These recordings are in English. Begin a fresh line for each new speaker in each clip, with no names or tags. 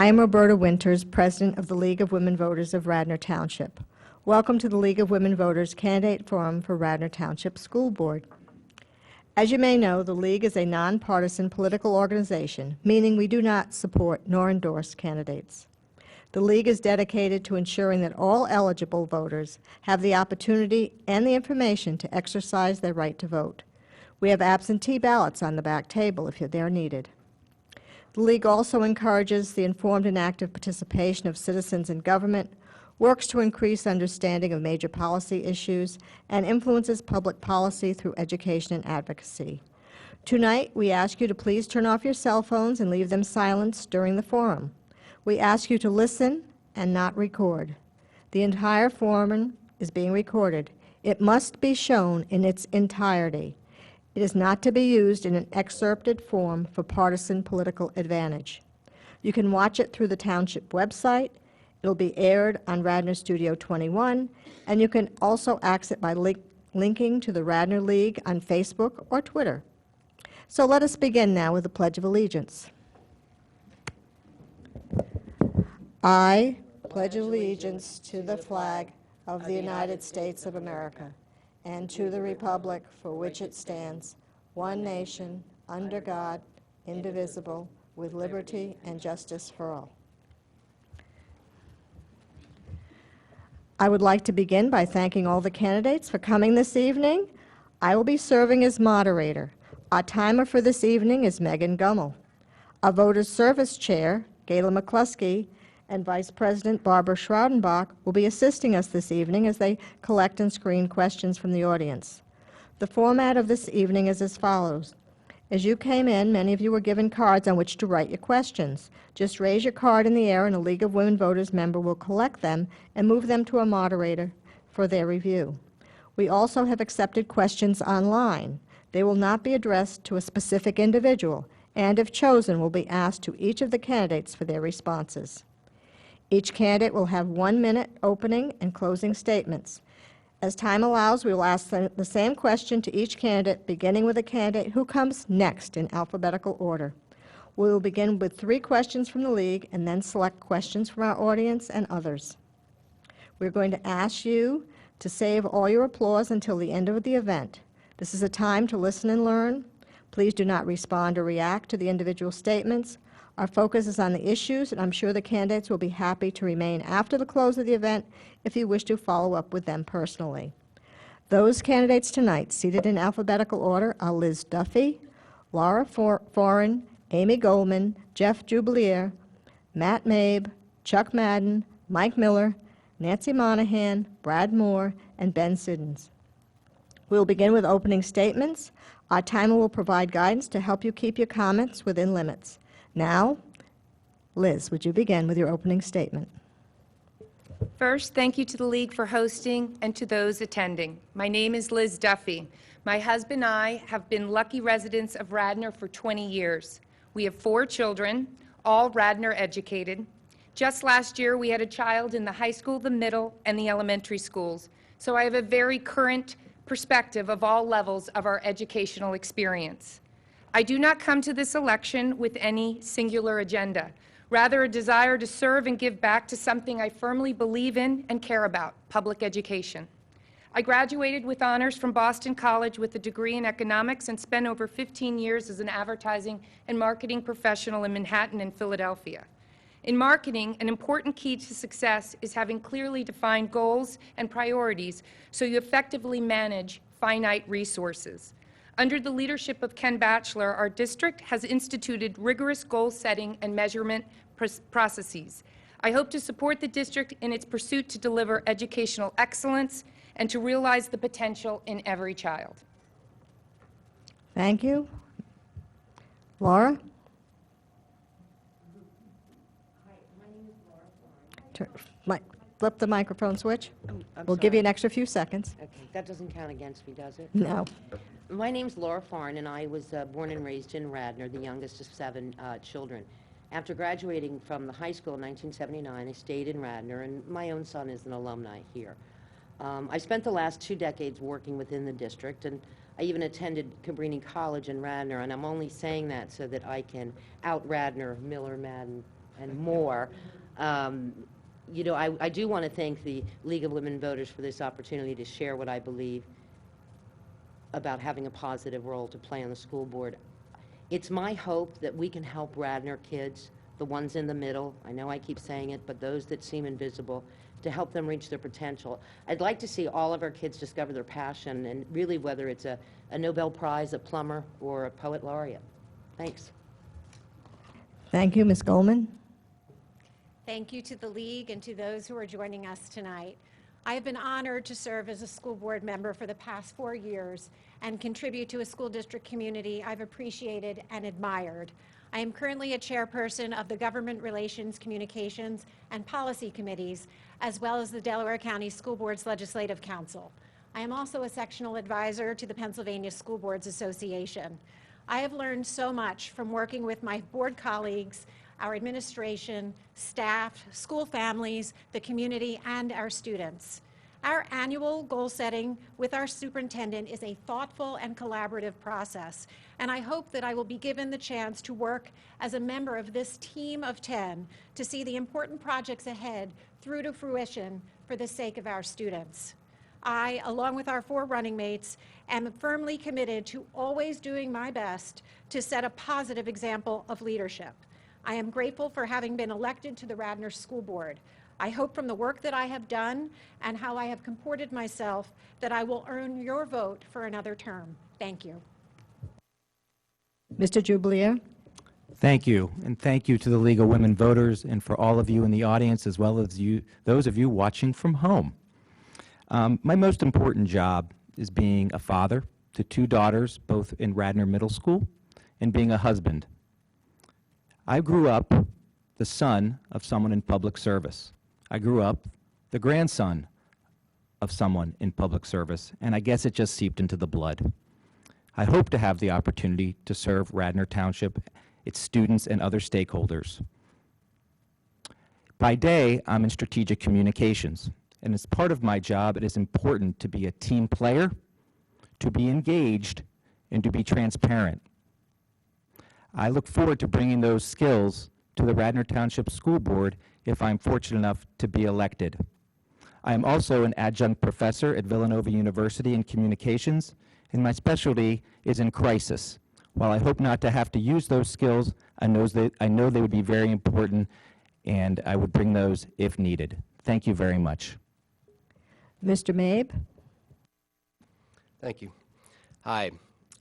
I am Roberta Winters, President of the League of Women Voters of Radnor Township. Welcome to the League of Women Voters Candidate Forum for Radnor Township School Board. As you may know, the League is a nonpartisan political organization, meaning we do not support nor endorse candidates. The League is dedicated to ensuring that all eligible voters have the opportunity and the information to exercise their right to vote. We have absentee ballots on the back table if they're needed. The League also encourages the informed and active participation of citizens in government, works to increase understanding of major policy issues, and influences public policy through education and advocacy. Tonight, we ask you to please turn off your cell phones and leave them silenced during the forum. We ask you to listen and not record. The entire forum is being recorded. It must be shown in its entirety. It is not to be used in an excerpted form for partisan political advantage. You can watch it through the Township website. It will be aired on Radnor Studio 21, and you can also access it by linking to the Radnor League on Facebook or Twitter. So let us begin now with the Pledge of Allegiance. I pledge allegiance to the flag of the United States of America and to the republic for which it stands, one nation, under God, indivisible, with liberty and justice for all. I would like to begin by thanking all the candidates for coming this evening. I will be serving as moderator. Our timer for this evening is Megan Gummel. Our Voters Service Chair, Gayla McCluskey, and Vice President Barbara Schroudenbach will be assisting us this evening as they collect and screen questions from the audience. The format of this evening is as follows. As you came in, many of you were given cards on which to write your questions. Just raise your card in the air and a League of Women Voters member will collect them and move them to a moderator for their review. We also have accepted questions online. They will not be addressed to a specific individual, and if chosen, will be asked to each of the candidates for their responses. Each candidate will have 1 minute opening and closing statements. As time allows, we will ask the same question to each candidate, beginning with the candidate who comes next in alphabetical order. We will begin with 3 questions from the League and then select questions from our audience and others. We're going to ask you to save all your applause until the end of the event. This is a time to listen and learn. Please do not respond or react to the individual statements. Our focus is on the issues, and I'm sure the candidates will be happy to remain after the close of the event if you wish to follow up with them personally. Those candidates tonight seated in alphabetical order are Liz Duffy, Laura Foran, Amy Goldman, Jeff Jubilier, Matt Mabe, Chuck Madden, Mike Miller, Nancy Monahan, Brad Moore, and Ben Siddons. We will begin with opening statements. Our timer will provide guidance to help you keep your comments within limits. Now, Liz, would you begin with your opening statement?
First, thank you to the League for hosting and to those attending. My name is Liz Duffy. My husband and I have been lucky residents of Radnor for 20 years. We have 4 children, all Radnor educated. Just last year, we had a child in the high school, the middle, and the elementary schools. So I have a very current perspective of all levels of our educational experience. I do not come to this election with any singular agenda, rather a desire to serve and give back to something I firmly believe in and care about, public education. I graduated with honors from Boston College with a degree in economics and spent over 15 years as an advertising and marketing professional in Manhattan and Philadelphia. In marketing, an important key to success is having clearly defined goals and priorities so you effectively manage finite resources. Under the leadership of Ken Batchelor, our district has instituted rigorous goal setting and measurement processes. I hope to support the district in its pursuit to deliver educational excellence and to realize the potential in every child.
Thank you. Laura?
Hi, my name is Laura Florence.
Flip the microphone switch.
I'm
We'll give you
sorry.
an extra few seconds.
Okay, that doesn't count against me, does it?
No.
My name's Laura Farn, and I was born and raised in Radnor, the youngest of 7 children. After graduating from the high school in 1979, I stayed in Radnor, and my own son is an alumni here. I spent the last 2 decades working within the district, and I even attended Cabrini College in Radnor, and I'm only saying that so that I can out Radnor, Miller, Madden, and more. You know, I do want to thank the League of Women Voters for this opportunity to share what I believe about having a positive role to play on the school board. It's my hope that we can help Radnor kids, the ones in the middle, I know I keep saying it, but those that seem invisible, to help them reach their potential. I'd like to see all of our kids discover their passion, and really whether it's a Nobel Prize, a plumber, or a poet laureate. Thanks.
Thank you, Ms. Goldman.
Thank you to the League and to those who are joining us tonight. I have been honored to serve as a school board member for the past 4 years and contribute to a school district community I've appreciated and admired. I am currently a chairperson of the Government Relations, Communications, and Policy Committees, as well as the Delaware County School Board's Legislative Council. I am also a sectional advisor to the Pennsylvania School Boards Association. I have learned so much from working with my board colleagues, our administration, staff, school families, the community, and our students. Our annual goal setting with our superintendent is a thoughtful and collaborative process, and I hope that I will be given the chance to work as a member of this team of 10 to see the important projects ahead through to fruition for the sake of our students. I, along with our 4 running mates, am firmly committed to always doing my best to set a positive example of leadership. I am grateful for having been elected to the Radnor School Board. I hope from the work that I have done and how I have comported myself that I will earn your vote for another term. Thank you.
Mr. Jublier.
Thank you, and thank you to the League of Women Voters and for all of you in the audience, as well as those of you watching from home. My most important job is being a father to 2 daughters, both in Radnor Middle School, and being a husband. I grew up the son of someone in public service. I grew up the grandson of someone in public service, and I guess it just seeped into the blood. I hope to have the opportunity to serve Radnor Township, its students, and other stakeholders. By day, I'm in strategic communications, and as part of my job, it is important to be a team player, to be engaged, and to be transparent. I look forward to bringing those skills to the Radnor Township School Board if I'm fortunate enough to be elected. I am also an adjunct professor at Villanova University in communications, and my specialty is in crisis. While I hope not to have to use those skills, I know they would be very important, and I would bring those if needed. Thank you very much.
Mr. Mabe.
Thank you. Hi,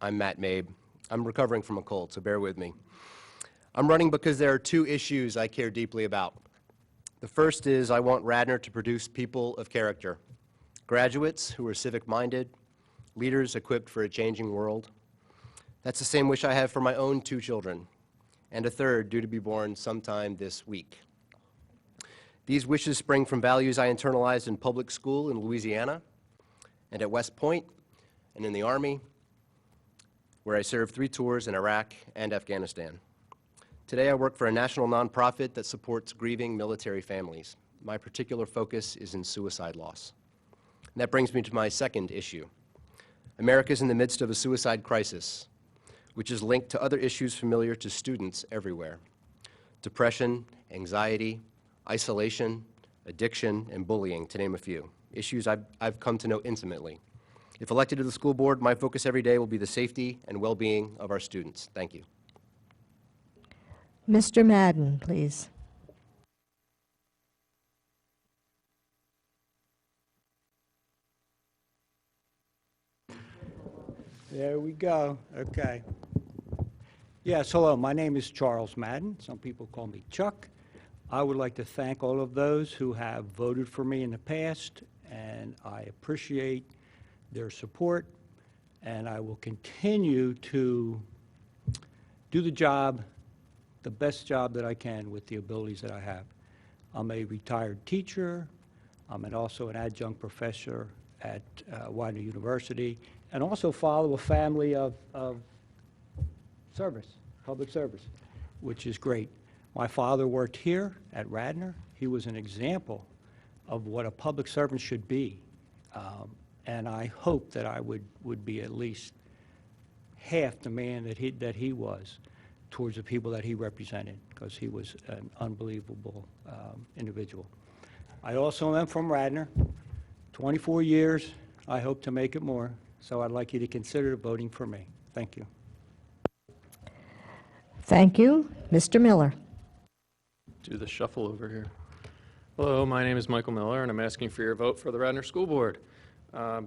I'm Matt Mabe. I'm recovering from a cold, so bear with me. I'm running because there are 2 issues I care deeply about. The first is I want Radnor to produce people of character, graduates who are civic-minded, leaders equipped for a changing world. That's the same wish I have for my own 2 children, and a third due to be born sometime this week. These wishes spring from values I internalized in public school in Louisiana, and at West Point, and in the Army, where I served 3 tours in Iraq and Afghanistan. Today I work for a national nonprofit that supports grieving military families. My particular focus is in suicide loss. And that brings me to my second issue. America is in the midst of a suicide crisis, which is linked to other issues familiar to students everywhere. Depression, anxiety, isolation, addiction, and bullying, to name a few. Issues I've come to know intimately. If elected to the school board, my focus every day will be the safety and well-being of our students. Thank you.
Mr. Madden, please.
There we go. Okay. Yes, hello. My name is Charles Madden. Some people call me Chuck. I would like to thank all of those who have voted for me in the past, and I appreciate their support, and I will continue to do the job, the best job that I can with the abilities that I have. I'm a retired teacher. I'm also an adjunct professor at Radnor University, and also follow a family of service, public service, which is great. My father worked here at Radnor. He was an example of what a public servant should be. And I hope that I would be at least half the man that he was. towards the people that he represented, because he was an unbelievable individual. I also am from Radnor, 24 years. I hope to make it more, so I'd like you to consider voting for me. Thank you.
Thank you. Mr. Miller.
Do the shuffle over here. Hello, my name is Michael Miller, and I'm asking for your vote for the Radnor School Board. I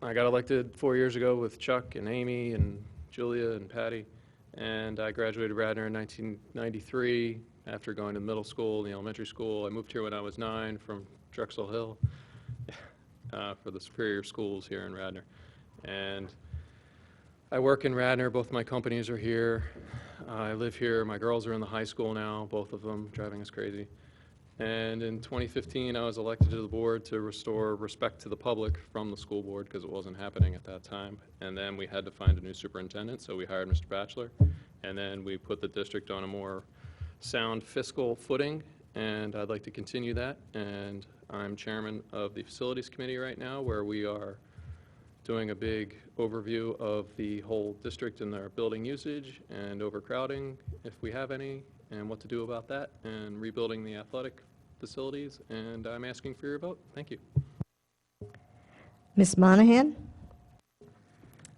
got elected 4 years ago with Chuck and Amy and Julia and Patty, and I graduated Radnor in 1993 after going to middle school and the elementary school. I moved here when I was 9 from Drexel Hill for the superior schools here in Radnor. And I work in Radnor. Both my companies are here. I live here. My girls are in the high school now, both of them, driving us crazy. And in 2015, I was elected to the board to restore respect to the public from the school board because it wasn't happening at that time. And then we had to find a new superintendent, so we hired Mr. Batchelor. And then we put the district on a more sound fiscal footing, and I'd like to continue that. And I'm chairman of the facilities committee right now, where we are doing a big overview of the whole district and their building usage and overcrowding, if we have any, and what to do about that, and rebuilding the athletic facilities, and I'm asking for your vote. Thank you.
Ms. Monahan?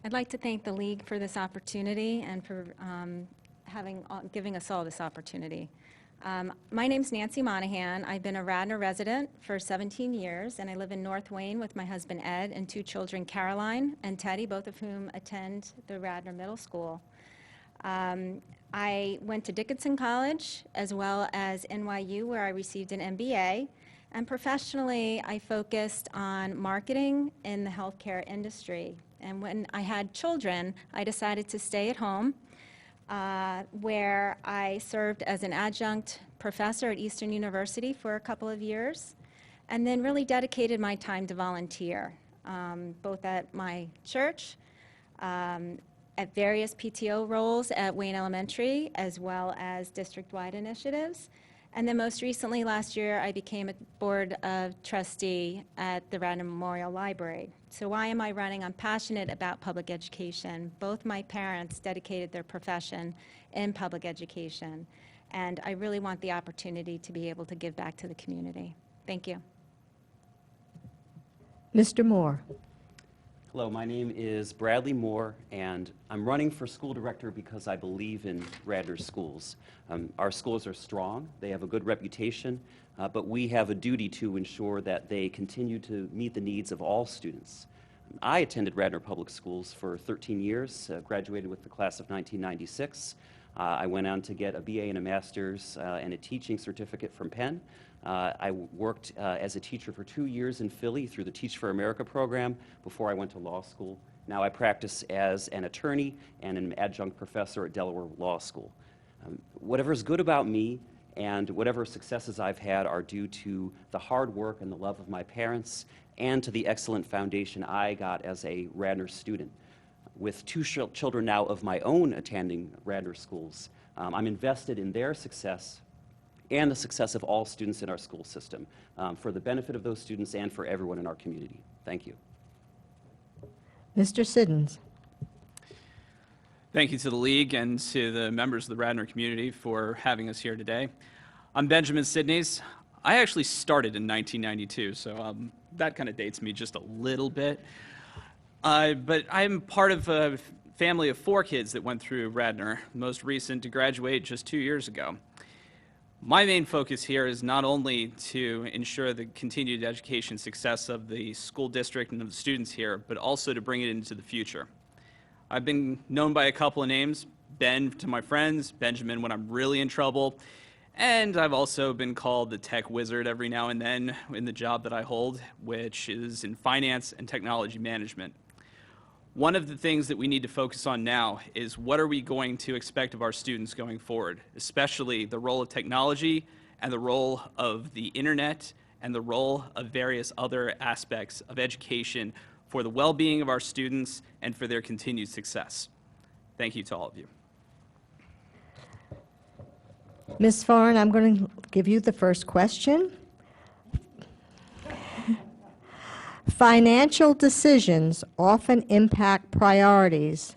I'd like to thank the League for this opportunity and for giving us all this opportunity. My name's Nancy Monahan. I've been a Radnor resident for 17 years, and I live in North Wayne with my husband Ed and 2 children, Caroline and Teddy, both of whom attend the Radnor Middle School. I went to Dickinson College as well as NYU, where I received an MBA. And professionally, I focused on marketing in the healthcare industry. And when I had children, I decided to stay at home, where I served as an adjunct professor at Eastern University for a couple of years, and then really dedicated my time to volunteer, both at my church, at various PTO roles at Wayne Elementary, as well as district-wide initiatives. And then most recently, last year, I became a board of trustee at the Radnor Memorial Library. So why am I running? I'm passionate about public education. Both my parents dedicated their profession in public education, and I really want the opportunity to be able to give back to the community. Thank you.
Mr. Moore?
Hello, my name is Bradley Moore, and I'm running for school director because I believe in Radnor schools. Our schools are strong, they have a good reputation, but we have a duty to ensure that they continue to meet the needs of all students. I attended Radnor Public Schools for 13 years, graduated with the class of 1996. I went on to get a BA and a master's and a teaching certificate from Penn. I worked as a teacher for 2 years in Philly through the Teach for America program before I went to law school. Now I practice as an attorney and an adjunct professor at Delaware Law School. Whatever is good about me and whatever successes I've had are due to the hard work and the love of my parents and to the excellent foundation I got as a Radnor student. With 2 children now of my own attending Radnor schools, I'm invested in their success and the success of all students in our school system, for the benefit of those students and for everyone in our community. Thank you.
Mr. Siddons?
Thank you to the League and to the members of the Radnor community for having us here today. I'm Benjamin Sidneys. I actually started in 1992, so that kind of dates me just a little bit. But I'm part of a family of 4 kids that went through Radnor, most recent to graduate just 2 years ago. My main focus here is not only to ensure the continued education success of the school district and of the students here, but also to bring it into the future. I've been known by a couple of names, Ben to my friends, Benjamin when I'm really in trouble, and I've also been called the tech wizard every now and then in the job that I hold, which is in finance and technology management. One of the things that we need to focus on now is what are we going to expect of our students going forward, especially the role of technology and the role of the internet and the role of various other aspects of education for the well-being of our students and for their continued success. Thank you to all of you.
Ms. Farn, I'm going to give you the first question. Financial decisions often impact priorities.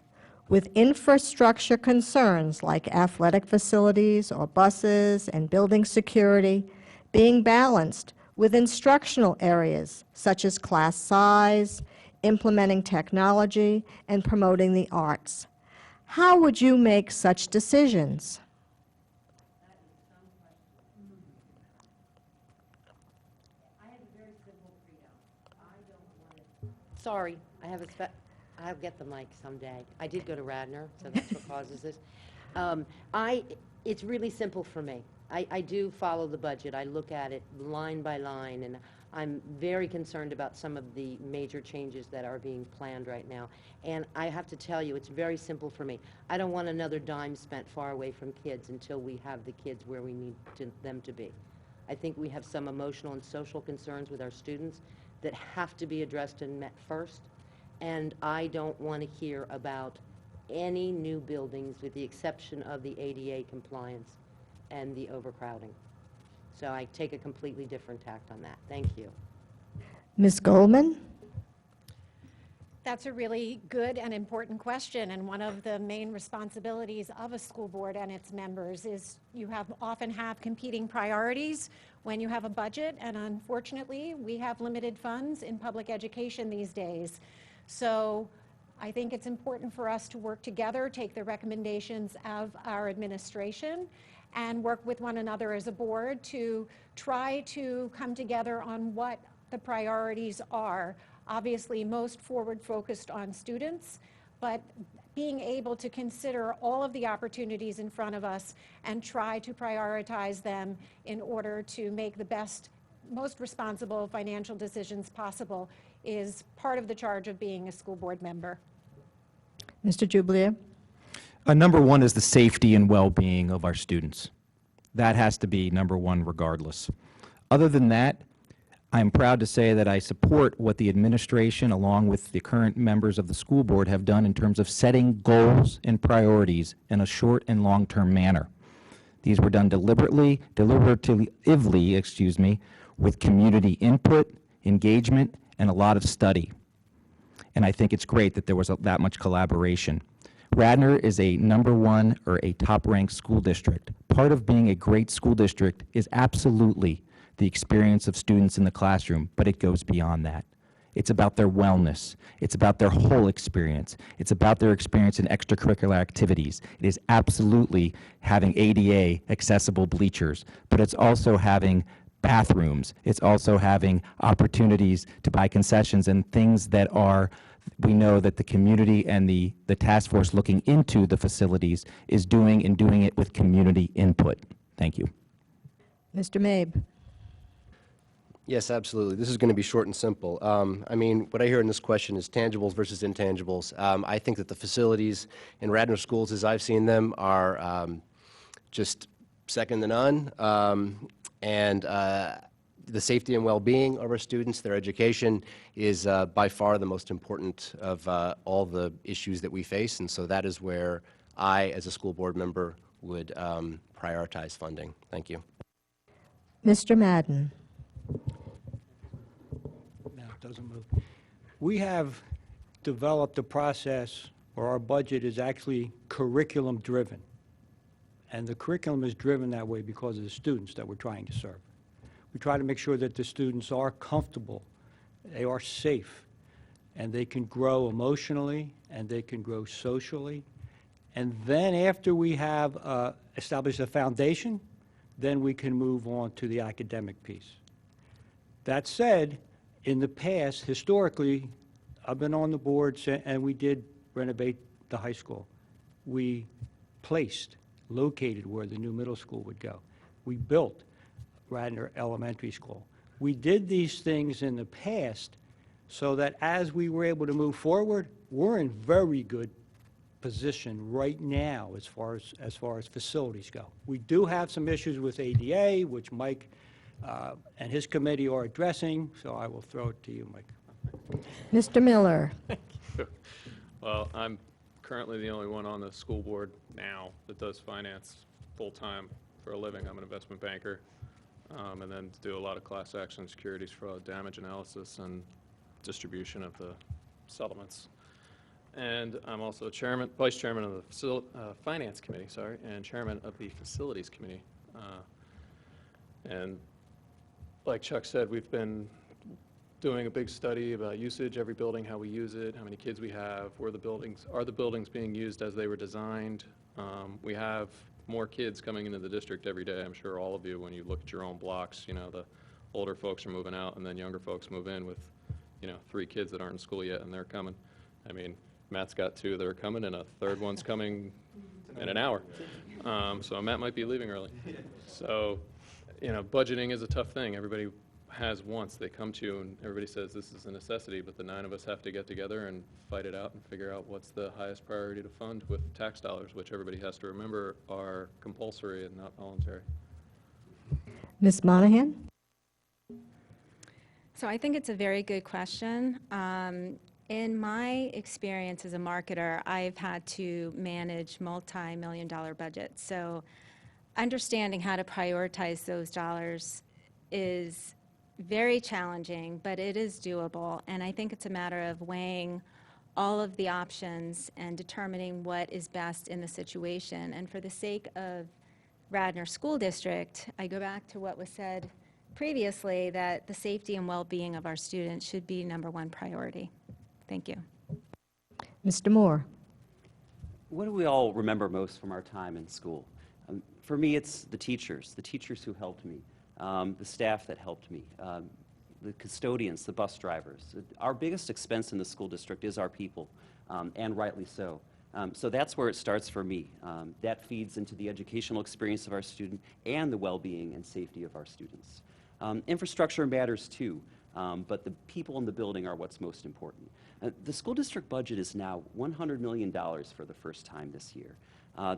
with infrastructure concerns like athletic facilities or buses and building security being balanced with instructional areas such as class size, implementing technology, and promoting the arts. How would you make such decisions?
Sorry, I'll get the mic someday. I did go to Radnor, so that's what causes this. It's really simple for me. I do follow the budget. I look at it line by line, and I'm very concerned about some of the major changes that are being planned right now. And I have to tell you, it's very simple for me. I don't want another dime spent far away from kids until we have the kids where we need them to be. I think we have some emotional and social concerns with our students that have to be addressed and met first. And I don't want to hear about any new buildings with the exception of the ADA compliance and the overcrowding. So I take a completely different tact on that. Thank you.
Ms. Goldman?
That's a really good and important question, and one of the main responsibilities of a school board and its members is you often have competing priorities when you have a budget, and unfortunately, we have limited funds in public education these days. So I think it's important for us to work together, take the recommendations of our administration, and work with one another as a board to try to come together on what the priorities are. Obviously, most forward-focused on students, but being able to consider all of the opportunities in front of us and try to prioritize them in order to make the best, most responsible financial decisions possible is part of the charge of being a school board member.
Mr. Jublier?
Number one is the safety and well-being of our students. That has to be number one regardless. Other than that, I'm proud to say that I support what the administration, along with the current members of the school board, have done in terms of setting goals and priorities in a short and long-term manner. These were done deliberatively, with community input, engagement, and a lot of study. And I think it's great that there was that much collaboration. Radnor is a number one or a top-ranked school district. Part of being a great school district is absolutely the experience of students in the classroom, but it goes beyond that. It's about their wellness. It's about their whole experience. It's about their experience in extracurricular activities. It is absolutely having ADA accessible bleachers, but it's also having bathrooms. It's also having opportunities to buy concessions and things that are, we know that the community and the task force looking into the facilities is doing, and doing it with community input. Thank you.
Mr. Mabe?
Yes, absolutely. This is going to be short and simple. I mean, what I hear in this question is tangibles versus intangibles. I think that the facilities in Radnor schools, as I've seen them, are just second to none. And the safety and well-being of our students, their education, is by far the most important of all the issues that we face. And so that is where I, as a school board member, would prioritize funding. Thank you.
Mr. Madden?
No, it doesn't move. We have developed a process where our budget is actually curriculum-driven. And the curriculum is driven that way because of the students that we're trying to serve. We try to make sure that the students are comfortable, they are safe, and they can grow emotionally, and they can grow socially. And then after we have established a foundation, then we can move on to the academic piece. That said, in the past, historically, I've been on the board, and we did renovate the high school. We located where the new middle school would go. We built Radnor Elementary School. We did these things in the past so that as we were able to move forward, we're in very good position right now as far as facilities go. We do have some issues with ADA, which Mike and his committee are addressing, so I will throw it to you, Mike.
Mr. Miller?
Well, I'm currently the only one on the school board now that does finance full-time for a living. I'm an investment banker, and then do a lot of class action securities fraud, damage analysis, and distribution of the settlements. And I'm also vice chairman of the finance committee, and chairman of the facilities committee. And like Chuck said, we've been doing a big study about usage, every building, how we use it, how many kids we have, are the buildings being used as they were designed. We have more kids coming into the district every day. I'm sure all of you, when you look at your own blocks, the older folks are moving out and then younger folks move in with, 3 kids that aren't in school yet and they're coming. I mean, Matt's got 2 that are coming and a third one's coming in an hour. So Matt might be leaving early. So, budgeting is a tough thing. Everybody has wants. They come to you and everybody says this is a necessity, but the 9 of us have to get together and fight it out and figure out what's the highest priority to fund with tax dollars, which everybody has to remember are compulsory and not voluntary.
Ms. Monahan?
So I think it's a very good question. In my experience as a marketer, I've had to manage multi-million-dollar budgets. So understanding how to prioritize those dollars is very challenging, but it is doable. And I think it's a matter of weighing all of the options and determining what is best in the situation. And for the sake of Radnor School District, I go back to what was said previously, that the safety and well-being of our students should be #1 priority. Thank you.
Mr. Moore?
What do we all remember most from our time in school? For me, it's the teachers who helped me, the staff that helped me, the custodians, the bus drivers. Our biggest expense in the school district is our people, and rightly so. So that's where it starts for me. That feeds into the educational experience of our student and the well-being and safety of our students. Infrastructure matters too, but the people in the building are what's most important. The school district budget is now $100 million for the first time this year.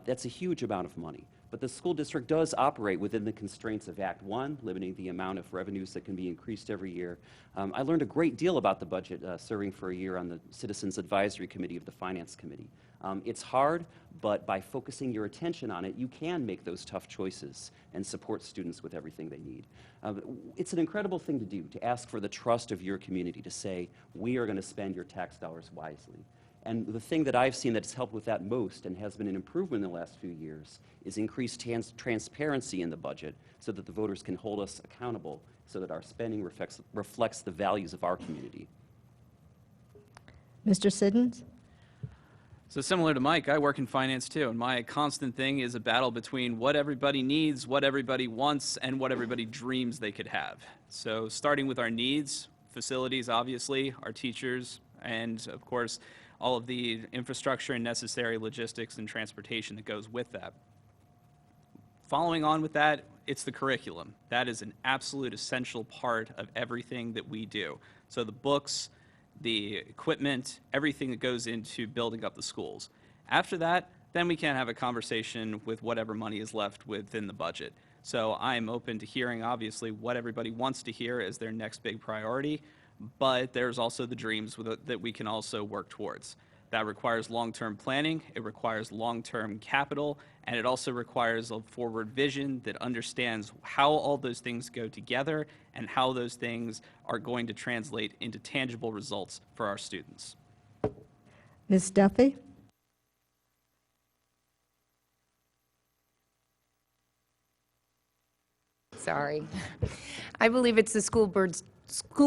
That's a huge amount of money. But the school district does operate within the constraints of Act 1, limiting the amount of revenues that can be increased every year. I learned a great deal about the budget serving for a year on the Citizens Advisory Committee of the Finance Committee. It's hard, but by focusing your attention on it, you can make those tough choices and support students with everything they need. It's an incredible thing to do, to ask for the trust of your community, to say, we are going to spend your tax dollars wisely. And the thing that I've seen that's helped with that most and has been an improvement in the last few years is increased transparency in the budget so that the voters can hold us accountable, so that our spending reflects the values of our community.
Mr. Siddons?
So similar to Mike, I work in finance too, and my constant thing is a battle between what everybody needs, what everybody wants, and what everybody dreams they could have. So starting with our needs, facilities obviously, our teachers, and of course, all of the infrastructure and necessary logistics and transportation that goes with that. Following on with that, it's the curriculum. That is an absolute essential part of everything that we do. So the books, the equipment, everything that goes into building up the schools. After that, then we can have a conversation with whatever money is left within the budget. So I'm open to hearing, obviously, what everybody wants to hear as their next big priority, but there's also the dreams that we can also work towards. That requires long-term planning, it requires long-term capital, and it also requires a forward vision that understands how all those things go together and how those things are going to translate into tangible results for our students.
Ms. Duffy?
Sorry. I believe it's the school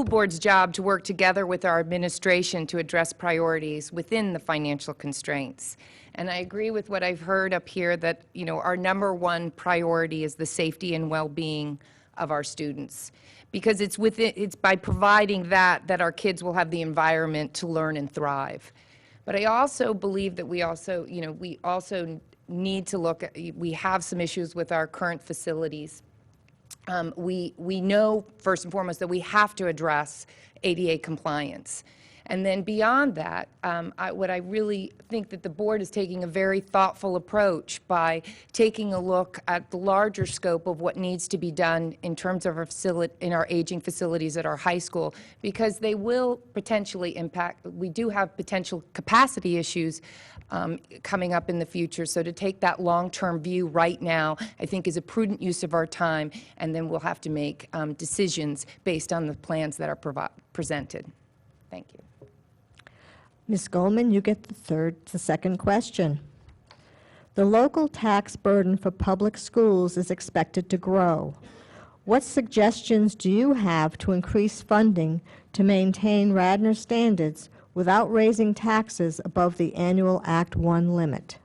board's job to work together with our administration to address priorities within the financial constraints. And I agree with what I've heard up here that, our #1 priority is the safety and well-being of our students. Because it's by providing that our kids will have the environment to learn and thrive. But I also believe that we also need to look at, we have some issues with our current facilities. We know, first and foremost, that we have to address ADA compliance. And then beyond that, what I really think that the board is taking a very thoughtful approach by taking a look at the larger scope of what needs to be done in terms of our aging facilities at our high school, because they will potentially impact, we do have potential capacity issues coming up in the future. So to take that long-term view right now, I think is a prudent use of our time, and then we'll have to make decisions based on the plans that are presented. Thank you.
Ms. Goldman, you get the second question. The local tax burden for public schools is expected to grow. What suggestions do you have to increase funding to maintain Radnor standards without raising taxes above the annual Act 1 limit?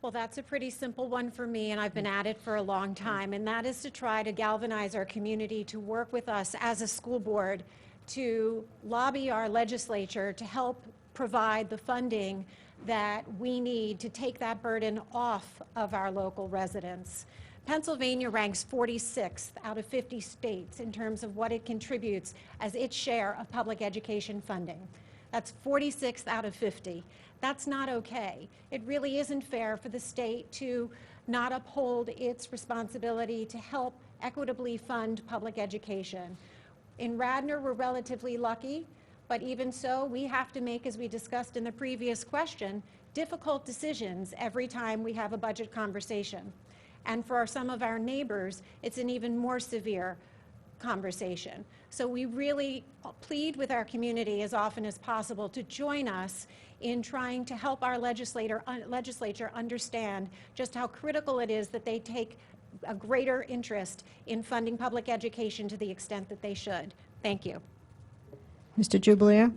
Well, that's a pretty simple one for me, and I've been at it for a long time, and that is to try to galvanize our community to work with us as a school board to lobby our legislature to help provide the funding that we need to take that burden off of our local residents. Pennsylvania ranks 46th out of 50 states in terms of what it contributes as its share of public education funding. That's 46th out of 50. That's not okay. It really isn't fair for the state to not uphold its responsibility to help equitably fund public education. In Radnor, we're relatively lucky, but even so, we have to make, as we discussed in the previous question, difficult decisions every time we have a budget conversation. And for some of our neighbors, it's an even more severe conversation. So we really plead with our community as often as possible to join us in trying to help our legislature understand just how critical it is that they take a greater interest in funding public education to the extent that they should. Thank you.
Mr. Jubilier?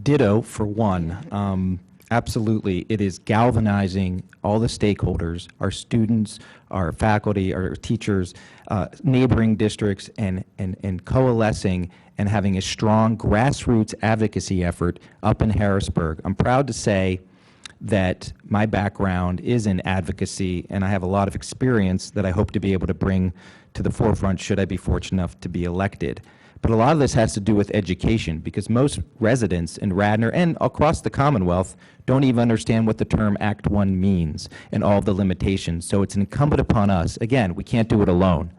Ditto for one. Absolutely, it is galvanizing all the stakeholders, our students, our faculty, our teachers, neighboring districts, and coalescing and having a strong grassroots advocacy effort up in Harrisburg. I'm proud to say that my background is in advocacy, and I have a lot of experience that I hope to be able to bring to the forefront should I be fortunate enough to be elected. But a lot of this has to do with education, because most residents in Radnor and across the Commonwealth don't even understand what the term Act 1 means and all of the limitations. So it's incumbent upon us, again, we can't do it alone,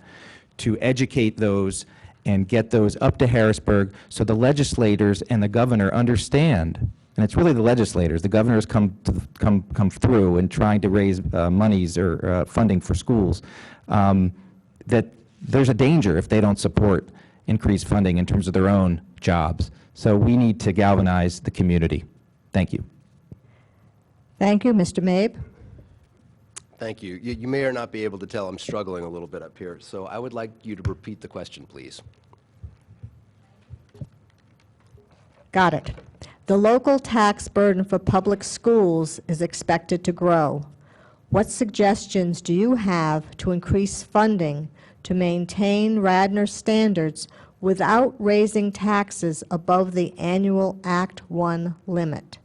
to educate those and get those up to Harrisburg so the legislators and the governor understand, and it's really the legislators, the governor's come through and trying to raise monies or funding for schools, that there's a danger if they don't support increased funding in terms of their own jobs. So we need to galvanize the community. Thank you.
Thank you. Mr. Mabe?
Thank you. You may or not be able to tell I'm struggling a little bit up here, so I would like you to repeat the question, please.
Got it. The local tax burden for public schools is expected to grow. What suggestions do you have to increase funding to maintain Radnor standards without raising taxes above the annual Act 1 limit?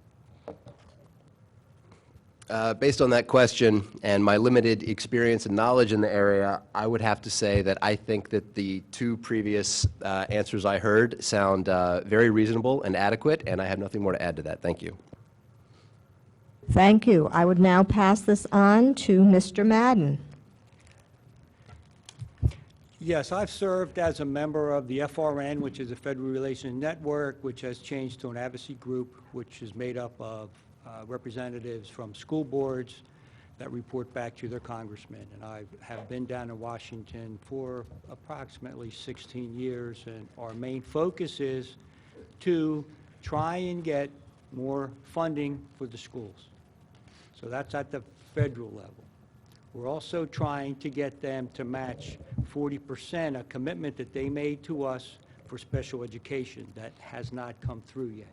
Based on that question and my limited experience and knowledge in the area, I would have to say that I think that the two previous answers I heard sound very reasonable and adequate, and I have nothing more to add to that. Thank you.
Thank you. I would now pass this on to Mr. Madden.
Yes, I've served as a member of the FRN, which is a Federal Relations Network, which has changed to an advocacy group, which is made up of representatives from school boards that report back to their congressmen. And I have been down in Washington for approximately 16 years, and our main focus is to try and get more funding for the schools. So that's at the federal level. We're also trying to get them to match 40%, a commitment that they made to us for special education that has not come through yet.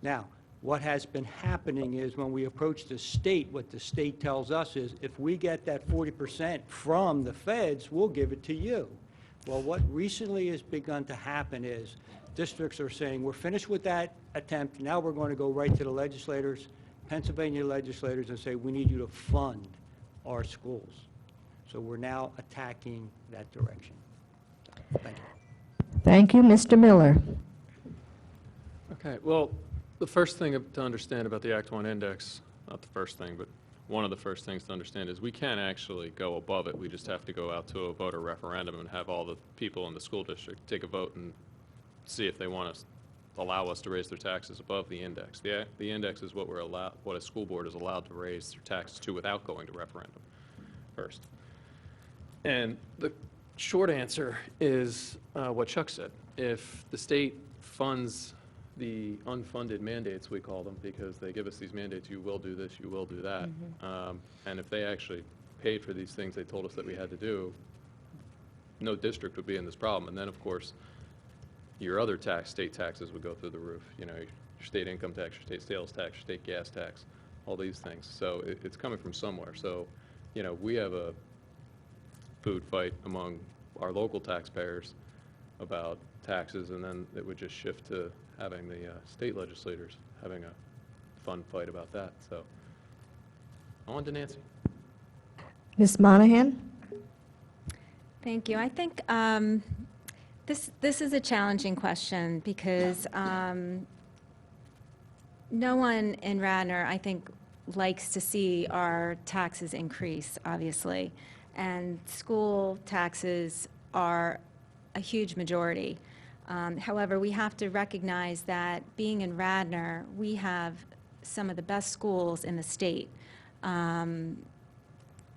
Now, what has been happening is when we approach the state, what the state tells us is, if we get that 40% from the feds, we'll give it to you. Well, what recently has begun to happen is districts are saying, we're finished with that attempt, now we're going to go right to the legislators, Pennsylvania legislators, and say, we need you to fund our schools. So we're now attacking that direction. Thank you.
Thank you. Mr. Miller?
Okay, well, the first thing to understand about the Act 1 index, not the first thing, but one of the first things to understand is we can actually go above it. We just have to go out to a voter referendum and have all the people in the school district take a vote and see if they want to allow us to raise their taxes above the index. The index is what what a school board is allowed to raise their taxes to without going to referendum first. And the short answer is what Chuck said. If the state funds the unfunded mandates, we call them, because they give us these mandates, you will do this, you will do that. And if they actually paid for these things they told us that we had to do, no district would be in this problem. And then, of course, your other state taxes would go through the roof. You know, your state income tax, your state sales tax, your state gas tax, all these things. So it's coming from somewhere. So, you know, we have a food fight among our local taxpayers about taxes, and then it would just shift to having the state legislators having a fun fight about that. So, on to Nancy.
Ms. Monahan?
Thank you. I think this is a challenging question because no one in Radnor, I think, likes to see our taxes increase, obviously. And school taxes are a huge majority. However, we have to recognize that being in Radnor, we have some of the best schools in the state.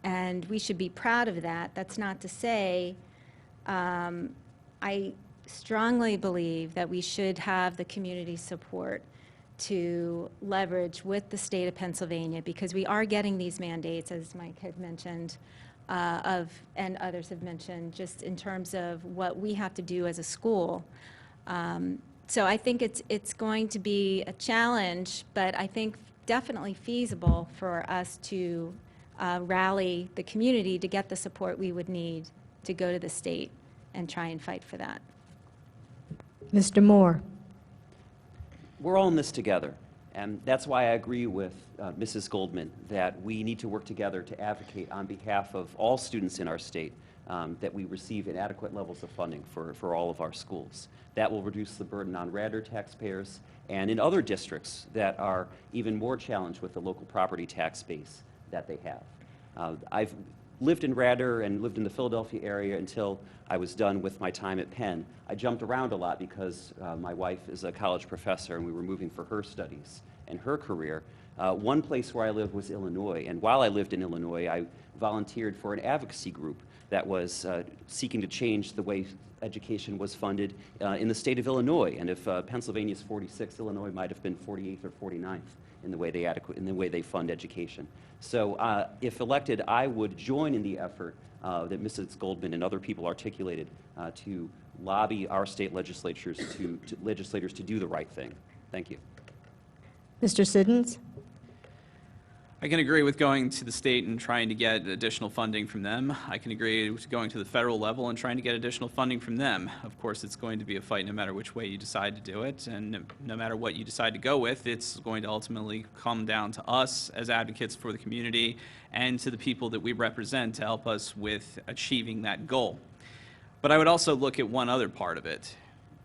And we should be proud of that. That's not to say, I strongly believe that we should have the community support to leverage with the state of Pennsylvania, because we are getting these mandates, as Mike had mentioned, and others have mentioned, just in terms of what we have to do as a school. So I think it's going to be a challenge, but I think definitely feasible for us to rally the community to get the support we would need to go to the state and try and fight for that.
Mr. Moore?
We're all in this together, and that's why I agree with Mrs. Goldman that we need to work together to advocate on behalf of all students in our state that we receive inadequate levels of funding for all of our schools. That will reduce the burden on Radnor taxpayers and in other districts that are even more challenged with the local property tax base that they have. I've lived in Radnor and lived in the Philadelphia area until I was done with my time at Penn. I jumped around a lot because my wife is a college professor and we were moving for her studies and her career. One place where I lived was Illinois, and while I lived in Illinois, I volunteered for an advocacy group that was seeking to change the way education was funded in the state of Illinois. And if Pennsylvania's 46, Illinois might have been 48th or 49th in the way they fund education. So if elected, I would join in the effort that Mrs. Goldman and other people articulated to lobby our state legislatures to do the right thing. Thank you.
Mr. Siddons?
I can agree with going to the state and trying to get additional funding from them. I can agree with going to the federal level and trying to get additional funding from them. Of course, it's going to be a fight no matter which way you decide to do it, and no matter what you decide to go with, it's going to ultimately come down to us as advocates for the community and to the people that we represent to help us with achieving that goal. But I would also look at one other part of it.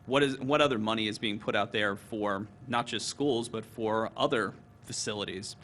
What other money is being put out there for not just schools, but for other facilities?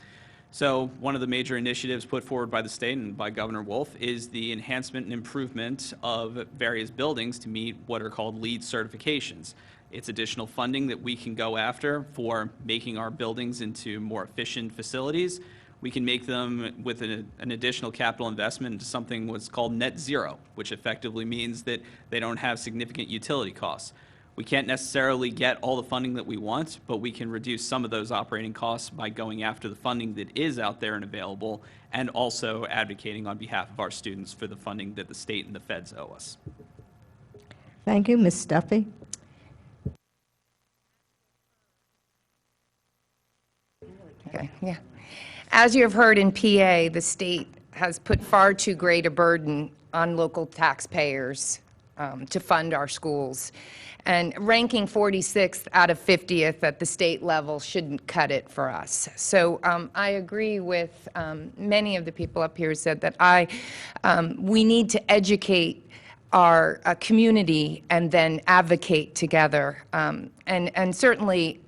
So one of the major initiatives put forward by the state and by Governor Wolf is the enhancement and improvement of various buildings to meet what are called LEED certifications. It's additional funding that we can go after for making our buildings into more efficient facilities. We can make them with an additional capital investment into something what's called net zero, which effectively means that they don't have significant utility costs. We can't necessarily get all the funding that we want, but we can reduce some of those operating costs by going after the funding that is out there and available, and also advocating on behalf of our students for the funding that the state and the feds owe us.
Thank you. Ms. Duffy?
Okay, yeah. As you have heard in PA, the state has put far too great a burden on local taxpayers to fund our schools. And ranking 46th out of 50th at the state level shouldn't cut it for us. So I agree with many of the people up here who said that we need to educate our community and then advocate together, and certainly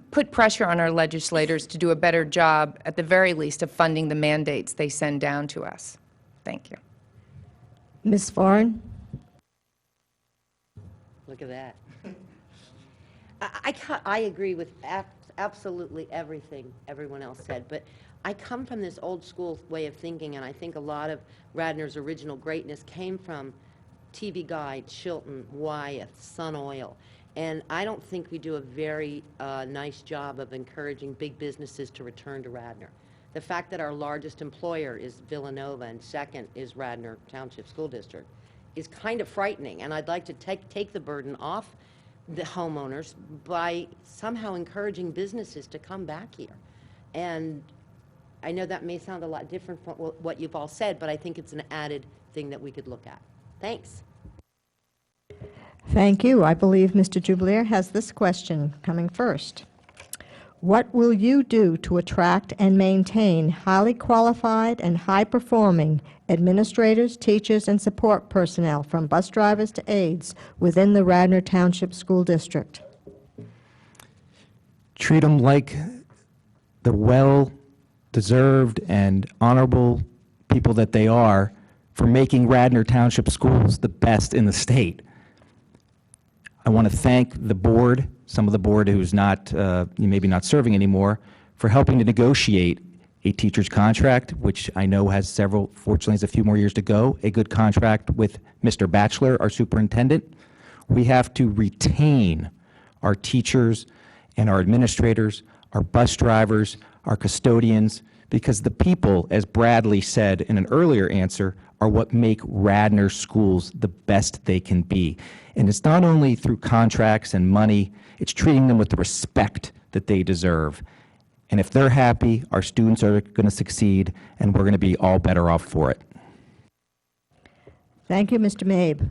put pressure on our legislators to do a better job, at the very least, of funding the mandates they send down to us. Thank you.
Ms. Foran?
Look at that. I agree with absolutely everything everyone else said, but I come from this old school way of thinking, and I think a lot of Radnor's original greatness came from TV Guide, Chilton, Wyeth, Sun Oil. And I don't think we do a very nice job of encouraging big businesses to return to Radnor. The fact that our largest employer is Villanova and second is Radnor Township School District is kind of frightening. And I'd like to take the burden off the homeowners by somehow encouraging businesses to come back here. And I know that may sound a lot different from what you've all said, but I think it's an added thing that we could look at. Thanks.
Thank you. I believe Mr. Jubileer has this question coming first. What will you do to attract and maintain highly qualified and high-performing administrators, teachers, and support personnel, from bus drivers to aides, within the Radnor Township School District?
Treat them like the well-deserved and honorable people that they are for making Radnor Township schools the best in the state. I want to thank the board, some of the board who's not, maybe not serving anymore, for helping to negotiate a teacher's contract, which I know has several, fortunately has a few more years to go, a good contract with Mr. Batchelor, our superintendent. We have to retain our teachers and our administrators, our bus drivers, our custodians, because the people, as Bradley said in an earlier answer, are what make Radnor schools the best they can be. And it's not only through contracts and money, it's treating them with the respect that they deserve. And if they're happy, our students are going to succeed, and we're going to be all better off for it.
Thank you, Mr. Mabe.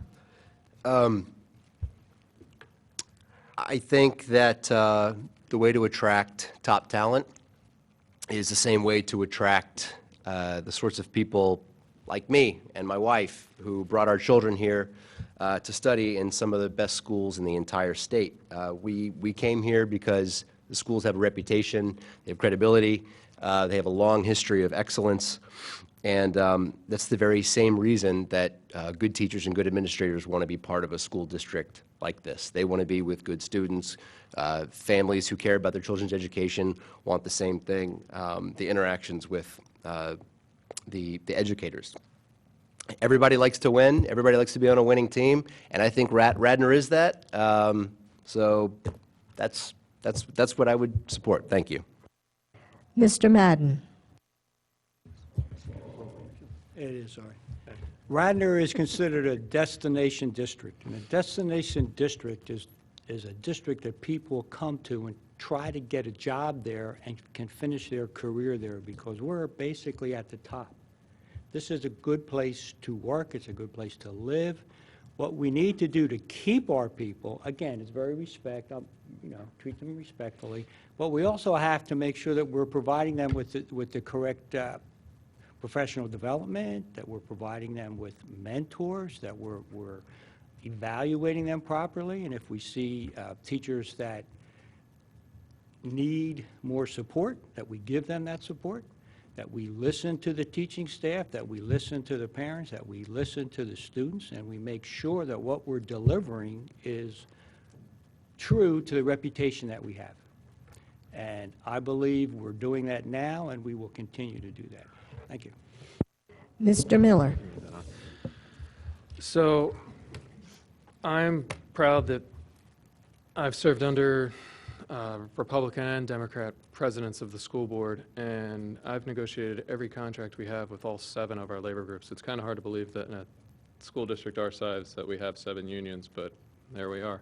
I think that the way to attract top talent is the same way to attract the sorts of people like me and my wife, who brought our children here to study in some of the best schools in the entire state. We came here because the schools have a reputation, they have credibility, they have a long history of excellence, and that's the very same reason that good teachers and good administrators want to be part of a school district like this. They want to be with good students. Families who care about their children's education want the same thing, the interactions with the educators. Everybody likes to win. Everybody likes to be on a winning team, and I think Radnor is that. So that's what I would support. Thank you.
Mr. Madden.
It is, sorry. Radnor is considered a destination district, and a destination district is a district that people come to and try to get a job there and can finish their career there, because we're basically at the top. This is a good place to work. It's a good place to live. What we need to do to keep our people, again, is very treat them respectfully, but we also have to make sure that we're providing them with the correct professional development, that we're providing them with mentors, that we're evaluating them properly, and if we see teachers that need more support, that we give them that support, that we listen to the teaching staff, that we listen to the parents, that we listen to the students, and we make sure that what we're delivering is true to the reputation that we have. And I believe we're doing that now, and we will continue to do that. Thank you.
Mr. Miller.
So I'm proud that I've served under Republican and Democrat presidents of the school board, and I've negotiated every contract we have with all 7 of our labor groups. It's kind of hard to believe that in a school district our size that we have 7 unions, but there we are.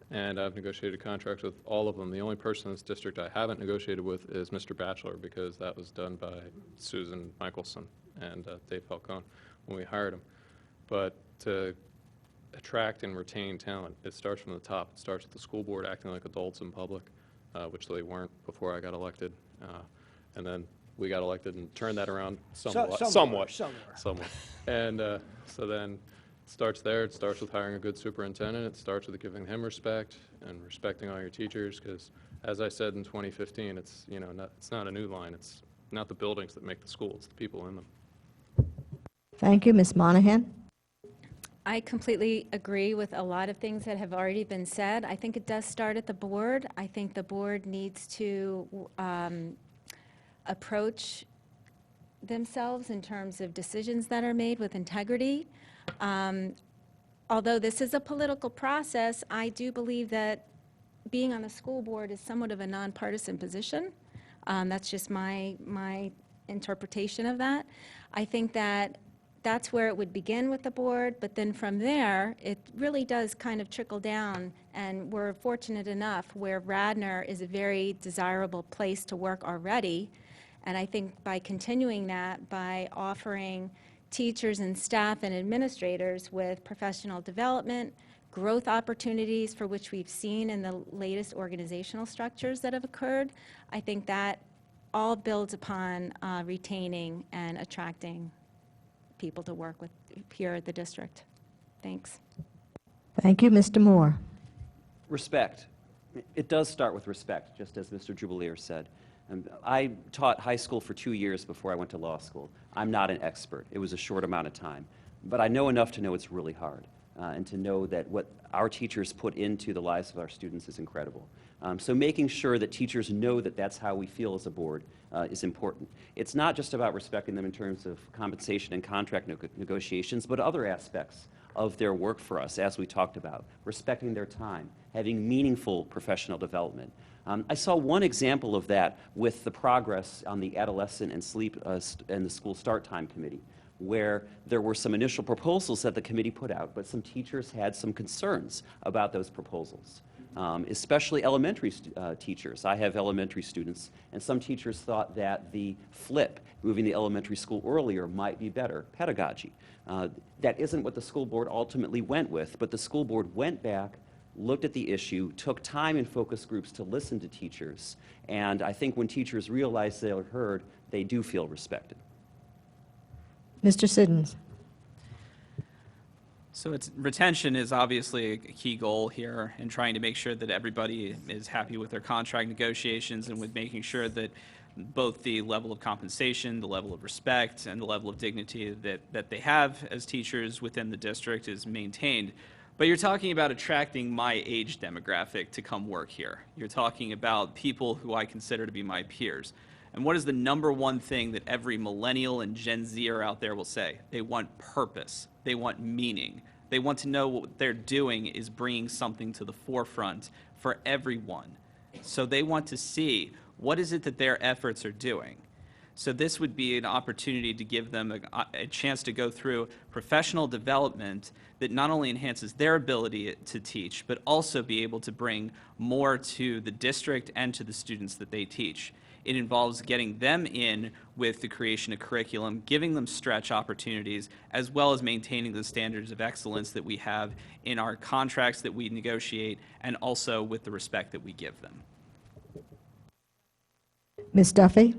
And I've negotiated contracts with all of them. The only person in this district I haven't negotiated with is Mr. Batchelor, because that was done by Susan Michelson and Dave Falcone when we hired him. But to attract and retain talent, it starts from the top. It starts with the school board acting like adults in public, which they weren't before I got elected. And then we got elected and turned that around somewhat. And so then it starts there. It starts with hiring a good superintendent. It starts with giving him respect and respecting all your teachers, because as I said in 2015, it's, it's not a new line. It's not the buildings that make the school. It's the people in them.
Thank you. Ms. Monahan.
I completely agree with a lot of things that have already been said. I think it does start at the board. I think the board needs to approach themselves in terms of decisions that are made with integrity. although this is a political process, I do believe that being on the school board is somewhat of a nonpartisan position. That's just my interpretation of that. I think that that's where it would begin with the board, but then from there, it really does kind of trickle down, and we're fortunate enough where Radnor is a very desirable place to work already, and I think by continuing that, by offering teachers and staff and administrators with professional development, growth opportunities for which we've seen in the latest organizational structures that have occurred, I think that all builds upon retaining and attracting people to work with here at the district. Thanks.
Thank you, Mr. Moore.
Respect. It does start with respect, just as Mr. Jubileer said. I taught high school for 2 years before I went to law school. I'm not an expert. It was a short amount of time. But I know enough to know it's really hard, and to know that what our teachers put into the lives of our students is incredible. So making sure that teachers know that that's how we feel as a board is important. It's not just about respecting them in terms of compensation and contract negotiations, but other aspects of their work for us, as we talked about, respecting their time, having meaningful professional development. I saw one example of that with the progress on the adolescent and sleep and the school start time committee, where there were some initial proposals that the committee put out, but some teachers had some concerns about those proposals, especially elementary teachers. I have elementary students, and some teachers thought that the flip, moving the elementary school earlier, might be better pedagogy. That isn't what the school board ultimately went with, but the school board went back, looked at the issue, took time in focus groups to listen to teachers, and I think when teachers realize they are heard, they do feel respected.
Mr. Siddons.
So retention is obviously a key goal here, in trying to make sure that everybody is happy with their contract negotiations, and with making sure that both the level of compensation, the level of respect, and the level of dignity that they have as teachers within the district is maintained. But you're talking about attracting my age demographic to come work here. You're talking about people who I consider to be my peers. And what is the number one thing that every millennial and Gen Zer out there will say? They want purpose. They want meaning. They want to know what they're doing is bringing something to the forefront for everyone. So they want to see, what is it that their efforts are doing? So this would be an opportunity to give them a chance to go through professional development that not only enhances their ability to teach, but also be able to bring more to the district and to the students that they teach. It involves getting them in with the creation of curriculum, giving them stretch opportunities, as well as maintaining the standards of excellence that we have in our contracts that we negotiate, and also with the respect that we give them.
Ms. Duffy?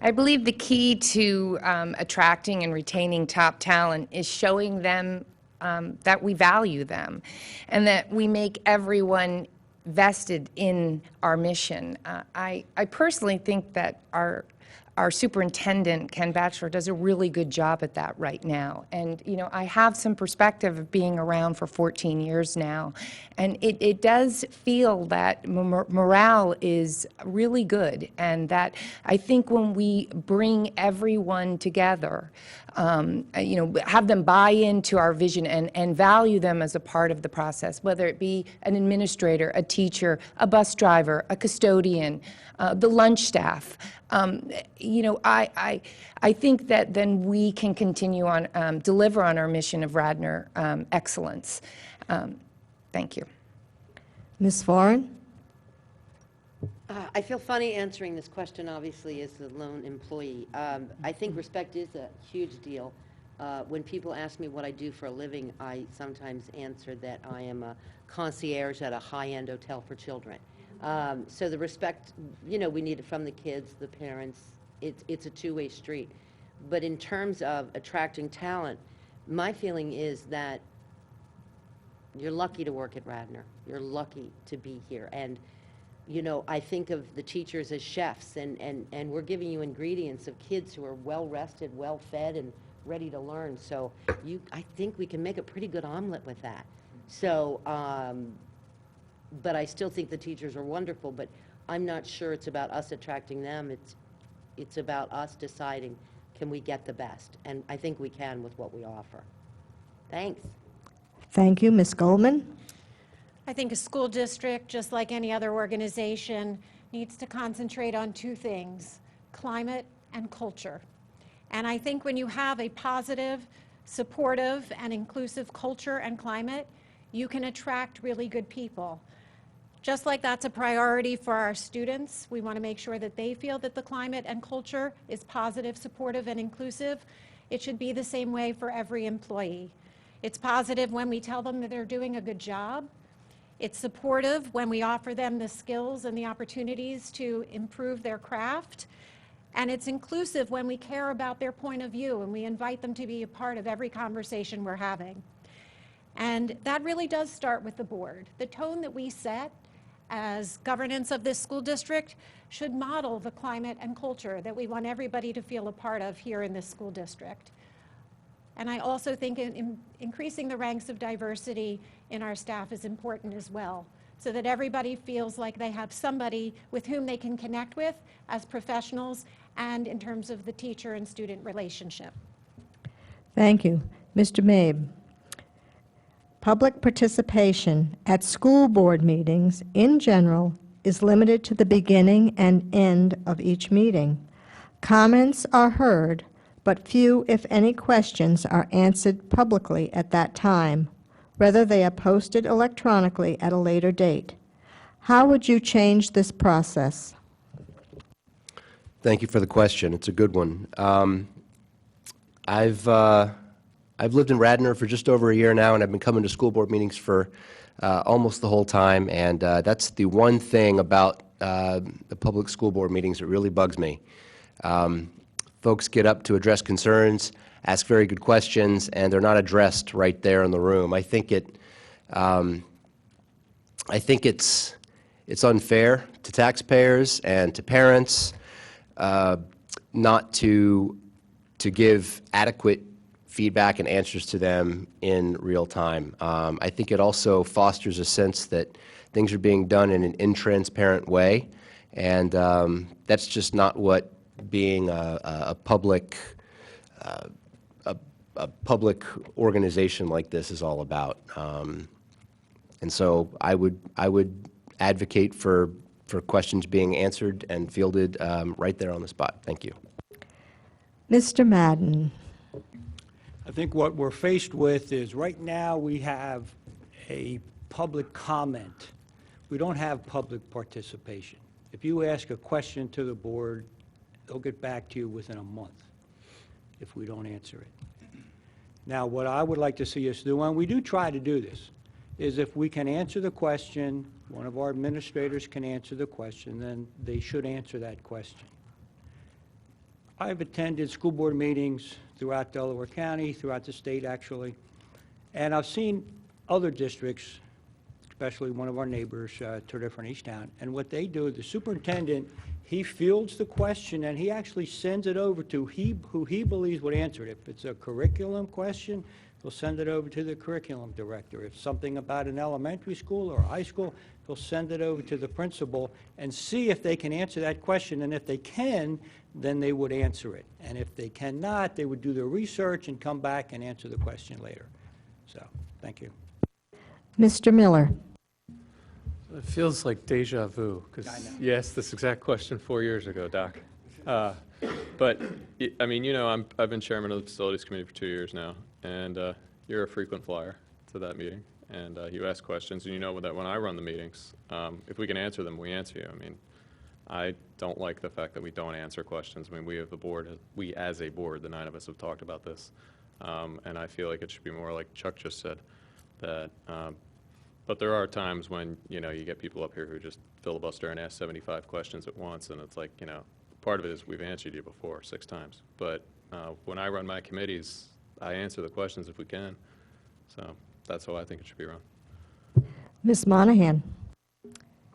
I believe the key to attracting and retaining top talent is showing them that we value them, and that we make everyone vested in our mission. I personally think that our superintendent, Ken Batchelor, does a really good job at that right now. And, you know, I have some perspective of being around for 14 years now, and it does feel that morale is really good, and that I think when we bring everyone together, you know, have them buy into our vision and value them as a part of the process, whether it be an administrator, a teacher, a bus driver, a custodian, the lunch staff. You know, I think that then we can continue on, deliver on our mission of Radnor excellence. Thank you.
Ms. Foran?
I feel funny answering this question, obviously, as the lone employee. I think respect is a huge deal. When people ask me what I do for a living, I sometimes answer that I am a concierge at a high-end hotel for children. So the respect, you know, we need it from the kids, the parents. It's a two-way street. But in terms of attracting talent, my feeling is that you're lucky to work at Radnor. You're lucky to be here. And, you know, I think of the teachers as chefs, and we're giving you ingredients of kids who are well-rested, well-fed, and ready to learn. So I think we can make a pretty good omelet with that. So, but I still think the teachers are wonderful, but I'm not sure it's about us attracting them. It's about us deciding, can we get the best? And I think we can with what we offer. Thanks.
Thank you. Ms. Goldman?
I think a school district, just like any other organization, needs to concentrate on two things: climate and culture. And I think when you have a positive, supportive, and inclusive culture and climate, you can attract really good people. Just like that's a priority for our students, we want to make sure that they feel that the climate and culture is positive, supportive, and inclusive. It should be the same way for every employee. It's positive when we tell them that they're doing a good job. It's supportive when we offer them the skills and the opportunities to improve their craft. And it's inclusive when we care about their point of view and we invite them to be a part of every conversation we're having. And that really does start with the board. The tone that we set as governance of this school district should model the climate and culture that we want everybody to feel a part of here in this school district. And I also think increasing the ranks of diversity in our staff is important as well, so that everybody feels like they have somebody with whom they can connect with as professionals and in terms of the teacher and student relationship.
Thank you. Mr. Mabe? Public participation at school board meetings in general is limited to the beginning and end of each meeting. Comments are heard, but few, if any, questions are answered publicly at that time. Rather, they are posted electronically at a later date. How would you change this process?
Thank you for the question. It's a good one. I've lived in Radnor for just over a year now, and I've been coming to school board meetings for almost the whole time, and that's the one thing about the public school board meetings that really bugs me. Folks get up to address concerns, ask very good questions, and they're not addressed right there in the room. I think it's unfair to taxpayers and to parents not to give adequate feedback and answers to them in real time. I think it also fosters a sense that things are being done in an intransparent way, and that's just not what being a public organization like this is all about. And so I would advocate for questions being answered and fielded right there on the spot. Thank you.
Mr. Madden?
I think what we're faced with is right now we have a public comment. We don't have public participation. If you ask a question to the board, they'll get back to you within a month if we don't answer it. Now, what I would like to see us do, and we do try to do this, is if we can answer the question, one of our administrators can answer the question, then they should answer that question. I've attended school board meetings throughout Delaware County, throughout the state actually, and I've seen other districts, especially one of our neighbors, Turner in East Town, and what they do, the superintendent, he fields the question and he actually sends it over to who he believes would answer it. If it's a curriculum question, he'll send it over to the curriculum director. If something about an elementary school or high school, he'll send it over to the principal and see if they can answer that question. And if they can, then they would answer it. And if they cannot, they would do the research and come back and answer the question later. So, thank you.
Mr. Miller?
It feels like deja vu, because you asked this exact question 4 years ago, Doc. But, I mean, you know, I've been chairman of the Facilities Committee for 2 years now, and you're a frequent flyer to that meeting, and you ask questions, and you know that when I run the meetings, if we can answer them, we answer you. I mean, I don't like the fact that we don't answer questions. I mean, we as a board, the 9 of us have talked about this, and I feel like it should be more like Chuck just said, that but there are times when, you know, you get people up here who just filibuster and ask 75 questions at once, and it's like, you know, part of it is we've answered you before 6 times. But when I run my committees, I answer the questions if we can. So that's how I think it should be run.
Ms. Monahan?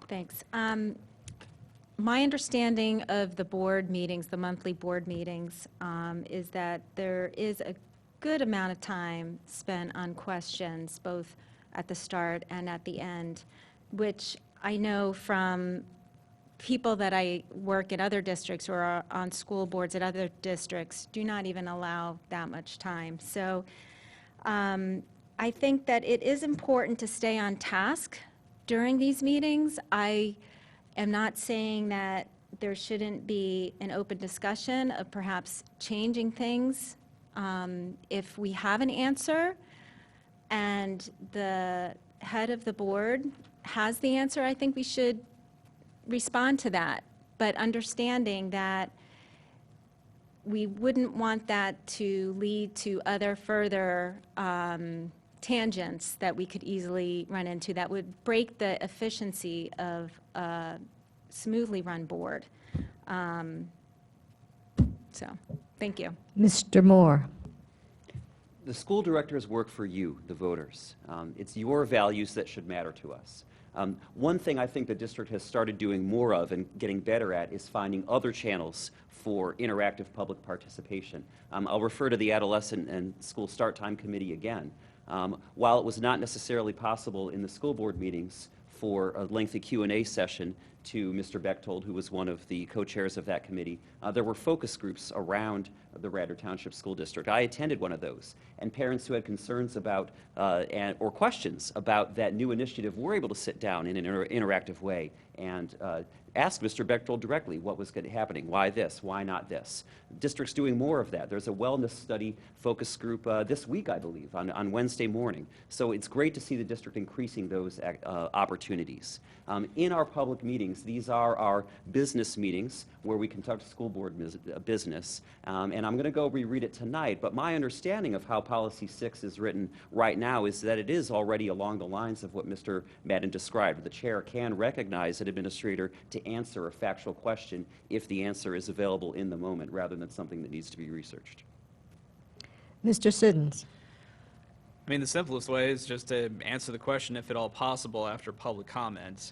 Thanks. My understanding of the board meetings, the monthly board meetings, is that there is a good amount of time spent on questions, both at the start and at the end, which I know from people that I work in other districts or are on school boards at other districts do not even allow that much time. So I I think that it is important to stay on task during these meetings. I am not saying that there shouldn't be an open discussion of perhaps changing things. If we have an answer and the head of the board has the answer, I think we should respond to that, but understanding that we wouldn't want that to lead to other further tangents that we could easily run into that would break the efficiency of a smoothly run board. So, thank you.
Mr. Moore.
The school directors work for you, the voters. It's your values that should matter to us. One thing I think the district has started doing more of and getting better at is finding other channels for interactive public participation. I'll refer to the Adolescent and School Start Time Committee again. While it was not necessarily possible in the school board meetings for a lengthy Q&A session to Mr. Bechtold, who was one of the co-chairs of that committee, there were focus groups around the Radnor Township School District. I attended one of those, and parents who had concerns about or questions about that new initiative were able to sit down in an interactive way and ask Mr. Bechtold directly what was happening, why this, why not this. The district's doing more of that. There's a wellness study focus group this week, I believe, on Wednesday morning. So it's great to see the district increasing those opportunities. In our public meetings, these are our business meetings where we conduct school board business. And I'm going to go reread it tonight, but my understanding of how Policy 6 is written right now is that it is already along the lines of what Mr. Madden described. The chair can recognize an administrator to answer a factual question if the answer is available in the moment rather than something that needs to be researched.
Mr. Siddons.
I mean, the simplest way is just to answer the question, if at all possible, after public comment.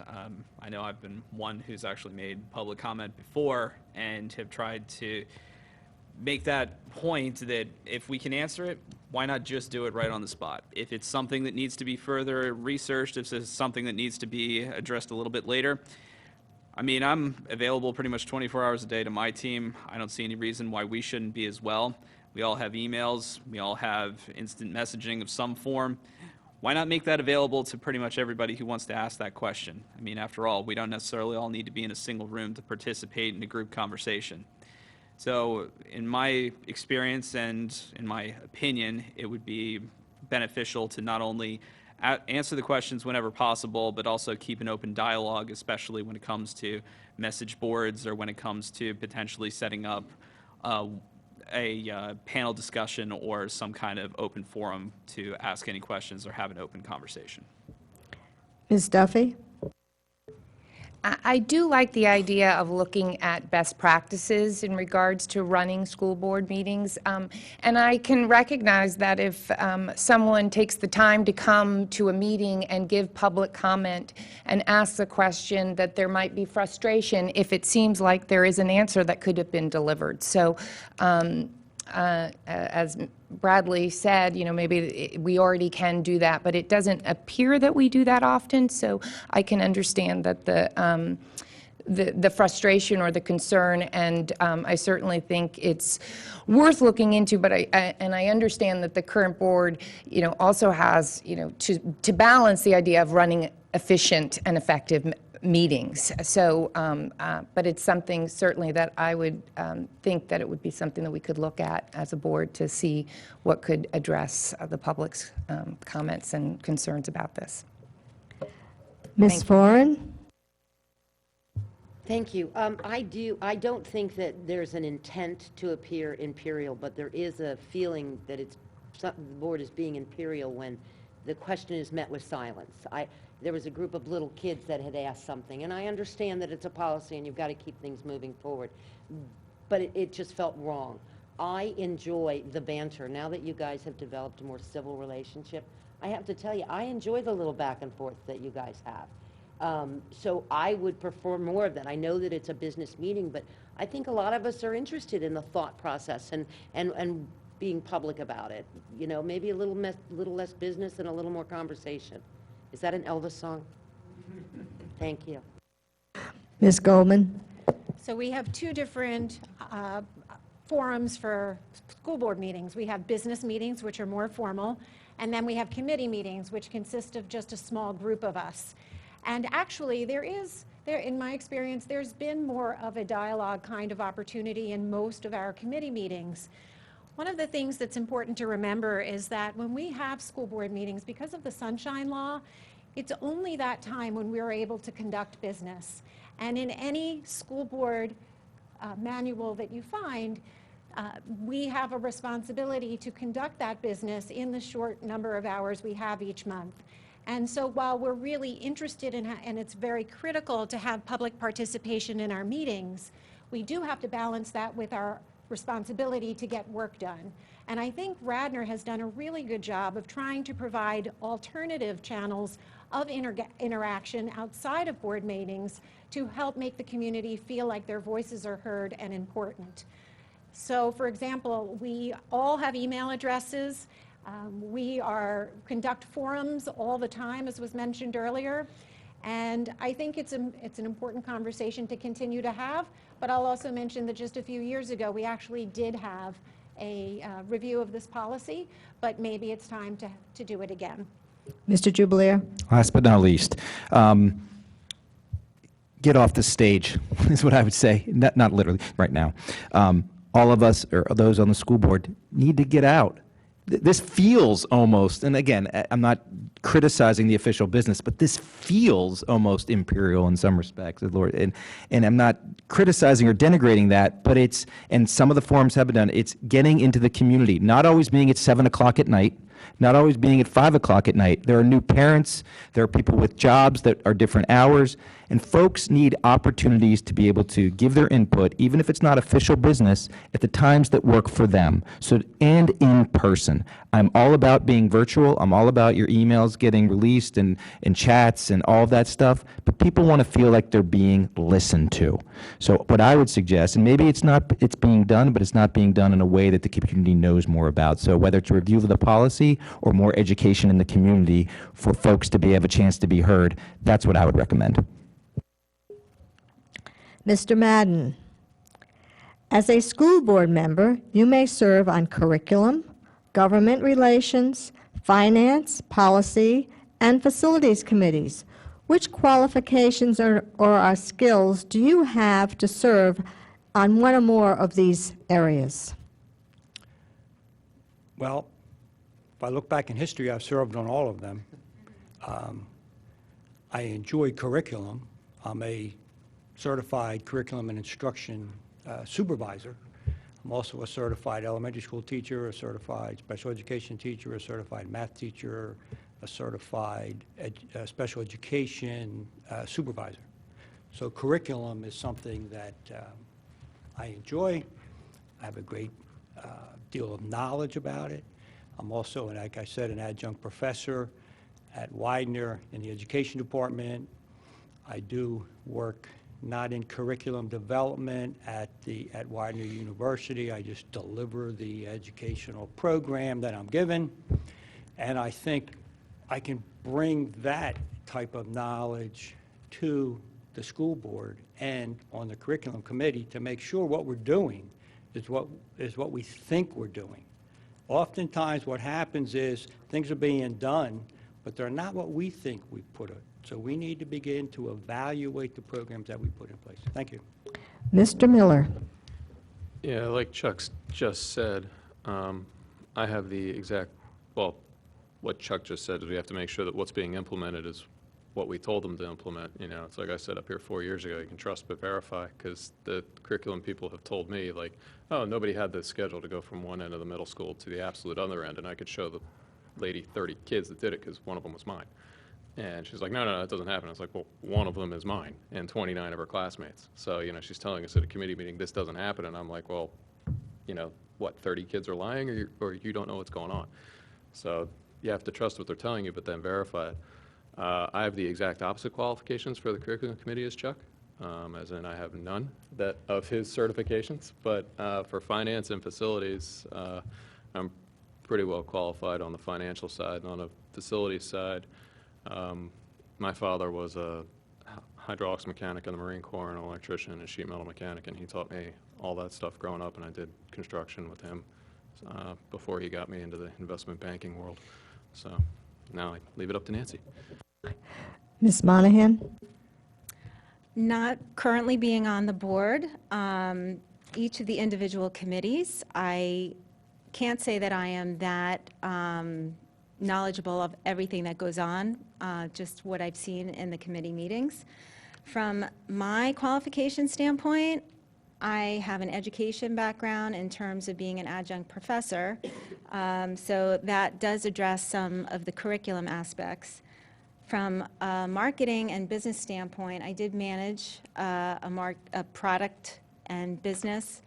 I know I've been one who's actually made public comment before and have tried to make that point that if we can answer it, why not just do it right on the spot? If it's something that needs to be further researched, if it's something that needs to be addressed a little bit later, I mean, I'm available pretty much 24 hours a day to my team. I don't see any reason why we shouldn't be as well. We all have emails. We all have instant messaging of some form. Why not make that available to pretty much everybody who wants to ask that question? I mean, after all, we don't necessarily all need to be in a single room to participate in a group conversation. So in my experience and in my opinion, it would be beneficial to not only answer the questions whenever possible, but also keep an open dialogue, especially when it comes to message boards or when it comes to potentially setting up a panel discussion or some kind of open forum to ask any questions or have an open conversation.
Ms. Duffy?
I do like the idea of looking at best practices in regards to running school board meetings. And I can recognize that if someone takes the time to come to a meeting and give public comment and ask a question, that there might be frustration if it seems like there is an answer that could have been delivered. So as Bradley said, you know, maybe we already can do that, but it doesn't appear that we do that often, so I can understand that the frustration or the concern, and I certainly think it's worth looking into, but I understand that the current board, you know, also has, you know, to balance the idea of running efficient and effective meetings. So, but it's something certainly that I would think that it would be something that we could look at as a board to see what could address the public's comments and concerns about this.
Ms. Foran?
Thank you. I don't think that there's an intent to appear imperial, but there is a feeling that the board is being imperial when the question is met with silence. There was a group of little kids that had asked something, and I understand that it's a policy and you've got to keep things moving forward, but it just felt wrong. I enjoy the banter. Now that you guys have developed a more civil relationship, I have to tell you, I enjoy the little back and forth that you guys have. So I would prefer more of that. I know that it's a business meeting, but I think a lot of us are interested in the thought process and being public about it. You know, maybe a little less business and a little more conversation. Is that an Elvis song? Thank you.
Ms. Goldman?
So we have two different forums for school board meetings. We have business meetings, which are more formal, And then we have committee meetings, which consist of just a small group of us. And actually, in my experience, there's been more of a dialogue kind of opportunity in most of our committee meetings. One of the things that's important to remember is that when we have school board meetings, because of the Sunshine Law, it's only that time when we're able to conduct business. And in any school board manual that you find, we have a responsibility to conduct that business in the short number of hours we have each month. And so while we're really interested in, and it's very critical to have public participation in our meetings, we do have to balance that with our responsibility to get work done. And I think Radnor has done a really good job of trying to provide alternative channels of interaction outside of board meetings to help make the community feel like their voices are heard and important. So, for example, we all have email addresses. We conduct forums all the time, as was mentioned earlier. And I think it's an important conversation to continue to have. But I'll also mention that just a few years ago, we actually did have a review of this policy, but maybe it's time to do it again.
Mr. Jubileer?
Last but not least, get off the stage is what I would say, not literally right now. All of us, or those on the school board, need to get out. This feels almost, and again, I'm not criticizing the official business, but this feels almost imperial in some respects, Lord. And I'm not criticizing or denigrating that, but it's, and some of the forums have been done, it's getting into the community, not always being at 7 o'clock at night, not always being at 5 o'clock at night. There are new parents, there are people with jobs that are different hours, and folks need opportunities to be able to give their input, even if it's not official business, at the times that work for them. So, and in person. I'm all about being virtual. I'm all about your emails getting released and chats and all of that stuff, but people want to feel like they're being listened to. So what I would suggest, and maybe it's being done, but it's not being done in a way that the community knows more about. So whether it's a review of the policy or more education in the community for folks to have a chance to be heard, that's what I would recommend.
Mr. Madden, as a school board member, you may serve on curriculum, government relations, finance, policy, and facilities committees. Which qualifications or skills do you have to serve on one or more of these areas?
Well, if I look back in history, I've served on all of them. I enjoy curriculum. I'm a certified curriculum and instruction supervisor. I'm also a certified elementary school teacher, a certified special education teacher, a certified math teacher, a certified special education supervisor. So curriculum is something that I enjoy. I have a great deal of knowledge about it. I'm also, like I said, an adjunct professor at Widener in the education department. I do work not in curriculum development at Widener University. I just deliver the educational program that I'm given. And I think I can bring that type of knowledge to the school board and on the curriculum committee to make sure what we're doing is what we think we're doing. Oftentimes what happens is things are being done, but they're not what we think we put it. So we need to begin to evaluate the programs that we put in place. Thank you.
Mr. Miller?
Yeah, like Chuck just said, I have the exact, well, what Chuck just said is we have to make sure that what's being implemented is what we told them to implement. You know, it's like I said up here 4 years ago, you can trust but verify, because the curriculum people have told me, like, oh, nobody had the schedule to go from one end of the middle school to the absolute other end, and I could show the lady 30 kids that did it because one of them was mine. And she's like, no, that doesn't happen. I was like, well, one of them is mine and 29 of her classmates. So, you know, she's telling us at a committee meeting, this doesn't happen. And I'm like, well, you know, what, 30 kids are lying, or you don't know what's going on? So you have to trust what they're telling you, but then verify it. I have the exact opposite qualifications for the curriculum committee as Chuck, as in I have none of his certifications. But for finance and facilities, I'm pretty well qualified on the financial side, and on the facilities side, my father was a hydraulics mechanic in the Marine Corps, and an electrician and a sheet metal mechanic, and he taught me all that stuff growing up, and I did construction with him before he got me into the investment banking world. So now I leave it up to Nancy.
Ms. Monahan?
Not currently being on the board, each of the individual committees, I can't say that I am that knowledgeable of everything that goes on, just what I've seen in the committee meetings. From my qualification standpoint, I have an education background in terms of being an adjunct professor, so that does address some of the curriculum aspects. From a marketing and business standpoint, I did manage a product and business,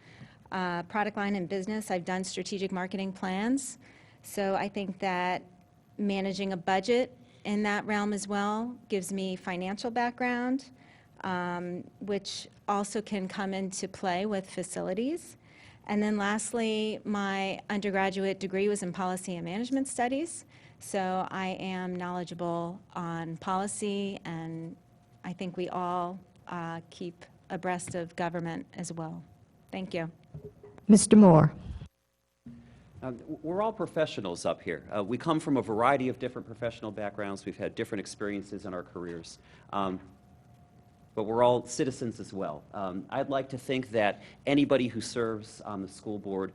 product line and business. I've done strategic marketing plans, so I think that managing a budget in that realm as well gives me financial background, which also can come into play with facilities. And then lastly, my undergraduate degree was in policy and management studies, so I am knowledgeable on policy, and I think we all keep abreast of government as well. Thank you.
Mr. Moore?
We're all professionals up here. We come from a variety of different professional backgrounds. We've had different experiences in our careers. But we're all citizens as well. I'd like to think that anybody who serves on the school board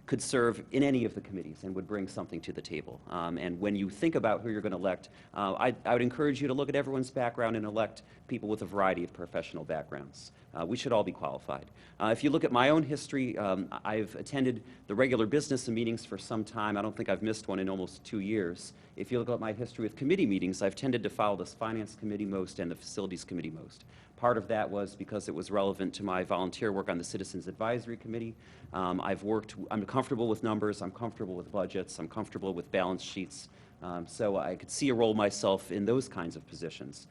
could serve in any of the committees and would bring something to the table. And when you think about who you're going to elect, I would encourage you to look at everyone's background and elect people with a variety of professional backgrounds. We should all be qualified. If you look at my own history, I've attended the regular business meetings for some time. I don't think I've missed one in almost 2 years. If you look at my history with committee meetings, I've tended to follow the Finance Committee most and the Facilities Committee most. Part of that was because it was relevant to my volunteer work on the Citizens Advisory Committee. I'm comfortable with numbers, I'm comfortable with budgets, I'm comfortable with balance sheets. So I could see a role myself in those kinds of positions.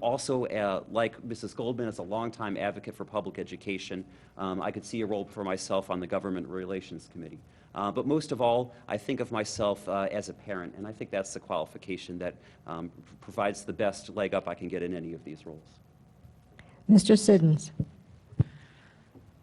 Also, like Mrs. Goldman, as a longtime advocate for public education, I could see a role for myself on the Government Relations Committee. But most of all, I think of myself as a parent, and I think that's the qualification that provides the best leg up I can get in any of these roles.
Mr. Siddons?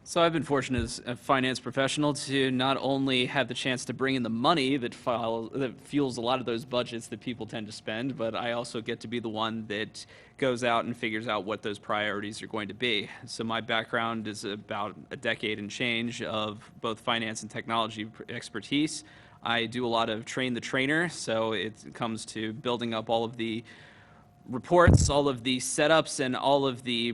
So I've been fortunate as a finance professional to not only have the chance to bring in the money that fuels a lot of those budgets that people tend to spend, but I also get to be the one that goes out and figures out what those priorities are going to be. So my background is about a decade and change of both finance and technology expertise. I do a lot of train the trainer, so it comes to building up all of the reports, all of the setups, and all of the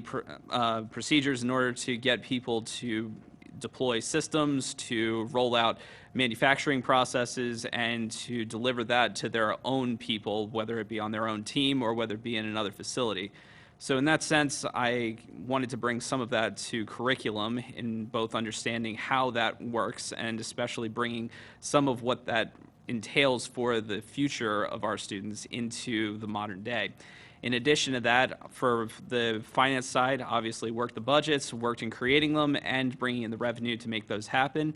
procedures in order to get people to deploy systems, to roll out manufacturing processes, and to deliver that to their own people, whether it be on their own team or whether it be in another facility. So in that sense, I wanted to bring some of that to curriculum in both understanding how that works and especially bringing some of what that entails for the future of our students into the modern day. In addition to that, for the finance side, obviously worked the budgets, worked in creating them and bringing in the revenue to make those happen.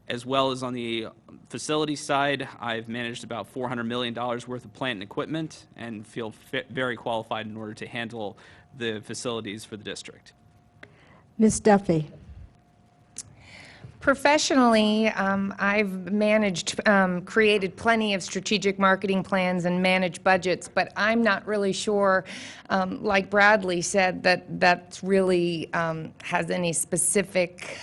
As well as on the facility side, I've managed about $400 million worth of plant and equipment and feel very qualified in order to handle the facilities for the district.
Ms. Duffy?
Professionally, I've created plenty of strategic marketing plans and managed budgets, but I'm not really sure, like Bradley said, that that's really has any specific,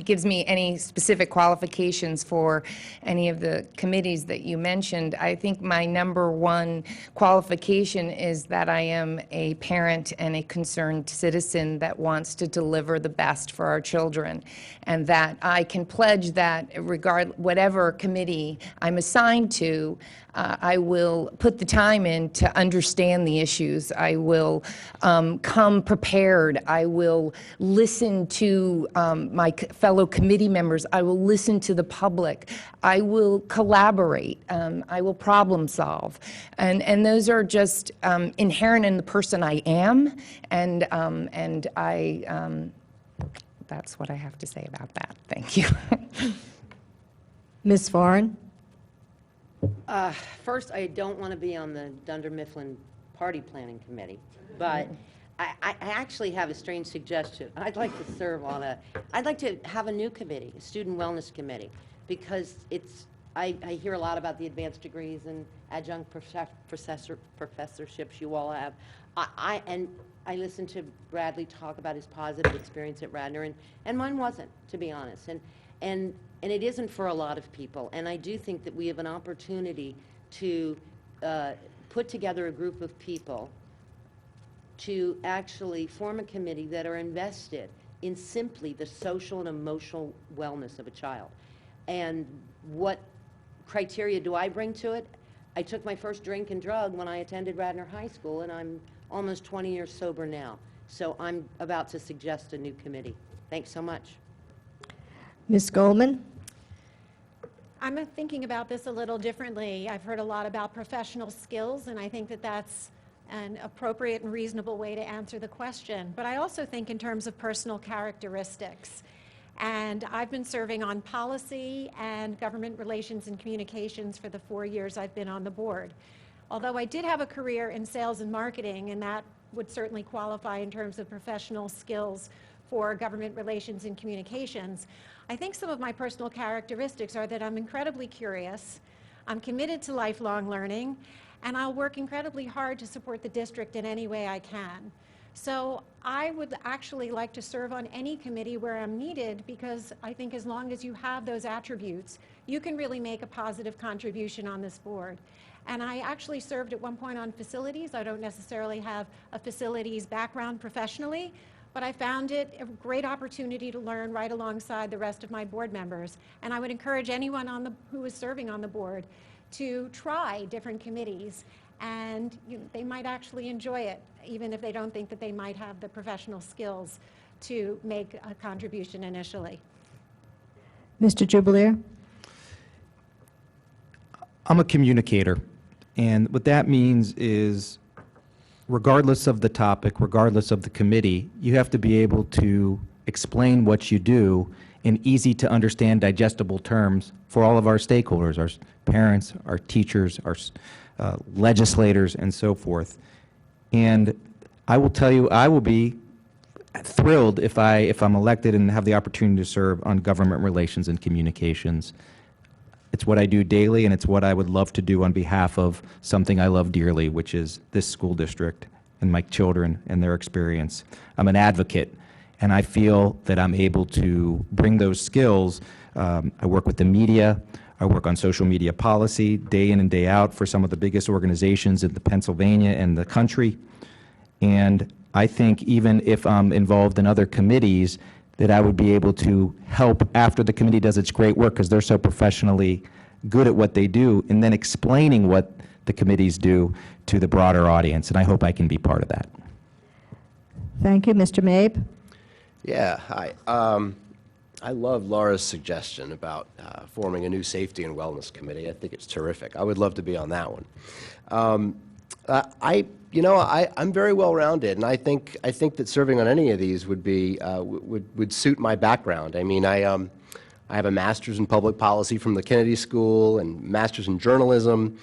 gives me any specific qualifications for any of the committees that you mentioned. I think my number one qualification is that I am a parent and a concerned citizen that wants to deliver the best for our children, and that I can pledge that whatever committee I'm assigned to, I will put the time in to understand the issues. I will come prepared. I will listen to my fellow committee members. I will listen to the public. I will collaborate. I will problem solve. And those are just inherent in the person I am, and that's what I have to say about that. Thank you.
Ms. Foran?
First, I don't want to be on the Dunder Mifflin Party Planning Committee, but I actually have a strange suggestion. I'd like to serve on I'd like to have a new committee, a Student Wellness Committee, because it's I hear a lot about the advanced degrees and adjunct professorships you all have. And I listened to Bradley talk about his positive experience at Radnor, and mine wasn't, to be honest. And it isn't for a lot of people. And I do think that we have an opportunity to put together a group of people to actually form a committee that are invested in simply the social and emotional wellness of a child. And what criteria do I bring to it? I took my first drink and drug when I attended Radnor High School, and I'm almost 20 years sober now. So I'm about to suggest a new committee. Thanks so much.
Ms. Goldman?
I'm thinking about this a little differently. I've heard a lot about professional skills, and I think that that's an appropriate and reasonable way to answer the question. But I also think in terms of personal characteristics. And I've been serving on policy and government relations and communications for the 4 years I've been on the board. Although I did have a career in sales and marketing, and that would certainly qualify in terms of professional skills for government relations and communications, I think some of my personal characteristics are that I'm incredibly curious, I'm committed to lifelong learning, and I'll work incredibly hard to support the district in any way I can. So I would actually like to serve on any committee where I'm needed, because I think as long as you have those attributes, you can really make a positive contribution on this board. And I actually served at one point on facilities. I don't necessarily have a facilities background professionally, but I found it a great opportunity to learn right alongside the rest of my board members. And I would encourage anyone who is serving on the board to try different committees, and they might actually enjoy it, even if they don't think that they might have the professional skills to make a contribution initially.
Mr. Jubileer?
I'm a communicator, and what that means is regardless of the topic, regardless of the committee, you have to be able to explain what you do in easy to understand, digestible terms for all of our stakeholders, our parents, our teachers, our legislators, and so forth. And I will tell you, I will be thrilled if I'm elected and have the opportunity to serve on government relations and communications. It's what I do daily, and it's what I would love to do on behalf of something I love dearly, which is this school district and my children and their experience. I'm an advocate, and I feel that I'm able to bring those skills. I work with the media. I work on social media policy day in and day out for some of the biggest organizations in Pennsylvania and the country. And I think even if I'm involved in other committees, that I would be able to help after the committee does its great work, because they're so professionally good at what they do, and then explaining what the committees do to the broader audience. And I hope I can be part of that.
Thank you. Mr. Mabe?
Yeah, hi. I love Laura's suggestion about forming a new safety and wellness committee. I think it's terrific. I would love to be on that one. I'm very well-rounded, and I think that serving on any of these would be would suit my background. I mean, I have a master's in public policy from the Kennedy School and master's in journalism.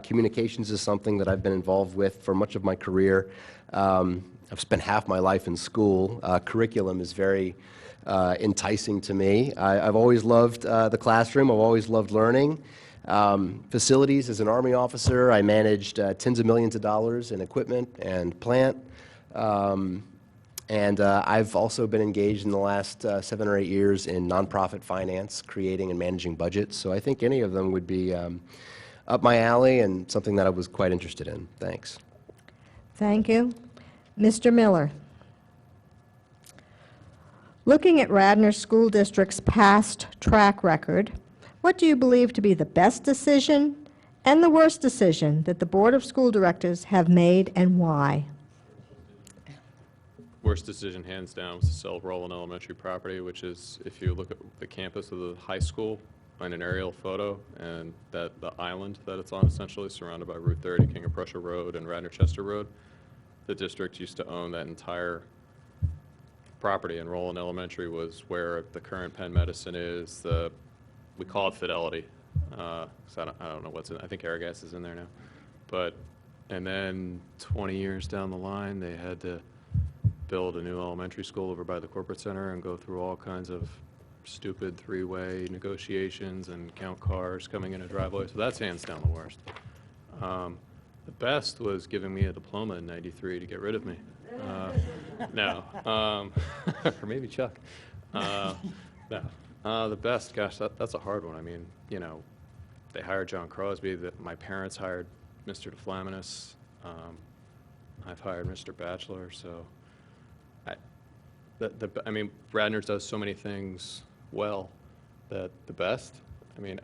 Communications is something that I've been involved with for much of my career. I've spent half my life in school. Curriculum is very enticing to me. I've always loved the classroom. I've always loved learning. Facilities, as an Army officer, I managed tens of millions of dollars in equipment and plant. And I've also been engaged in the last 7 or 8 years in nonprofit finance, creating and managing budgets. So I think any of them would be up my alley and something that I was quite interested in. Thanks.
Thank you. Mr. Miller? Looking at Radnor School District's past track record, what do you believe to be the best decision and the worst decision that the Board of School Directors have made, and why?
Worst decision, hands down, was to sell Roland Elementary property, which is, if you look at the campus of the high school, find an aerial photo, and the island that it's on, essentially surrounded by Route 30, King of Prussia Road, and Radnor-Chester Road. The district used to own that entire property, and Roland Elementary was where the current Penn Medicine is. We call it Fidelity. I don't know what's in. I think Airgas is in there now. And then 20 years down the line, they had to build a new elementary school over by the corporate center and go through all kinds of stupid three-way negotiations and count cars coming in a driveway, so that's hands down the worst. The best was giving me a diploma in '93 to get rid of me. No, or maybe Chuck. No, the best, gosh, that's a hard one. I mean, you know, they hired John Crosby. My parents hired Mr. DeFlaminus. I've hired Mr. Batchelor, so I mean, Radnor does so many things well that the best, I mean,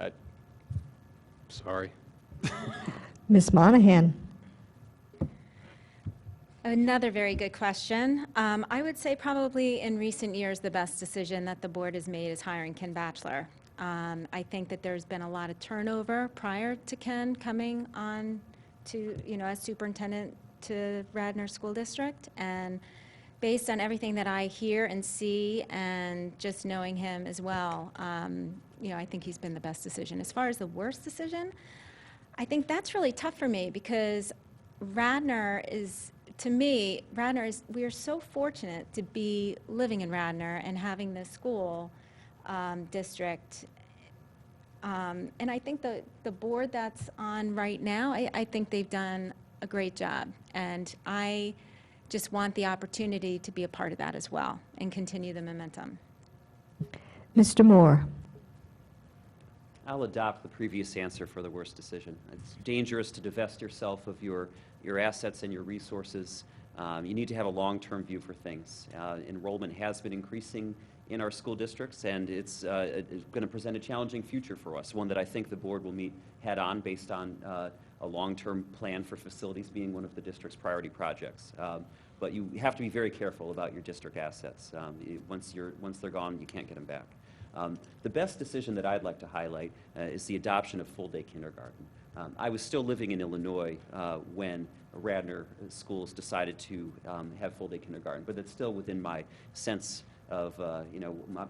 sorry.
Ms. Monahan.
Another very good question. I would say probably in recent years, the best decision that the board has made is hiring Ken Batchelor. I think that there's been a lot of turnover prior to Ken coming on to, as superintendent to Radnor School District. And based on everything that I hear and see and just knowing him as well, I think he's been the best decision. As far as the worst decision, I think that's really tough for me because Radnor is, to me, we are so fortunate to be living in Radnor and having this school district. And I think the board that's on right now, I think they've done a great job. And I just want the opportunity to be a part of that as well and continue the momentum.
Mr. Moore.
I'll adopt the previous answer for the worst decision. It's dangerous to divest yourself of your assets and your resources. You need to have a long-term view for things. Enrollment has been increasing in our school districts, and it's going to present a challenging future for us, one that I think the board will meet head-on based on a long-term plan for facilities being one of the district's priority projects. But you have to be very careful about your district assets. Once they're gone, you can't get them back. The best decision that I'd like to highlight is the adoption of full-day kindergarten. I was still living in Illinois when Radnor schools decided to have full-day kindergarten, but it's still within my sense of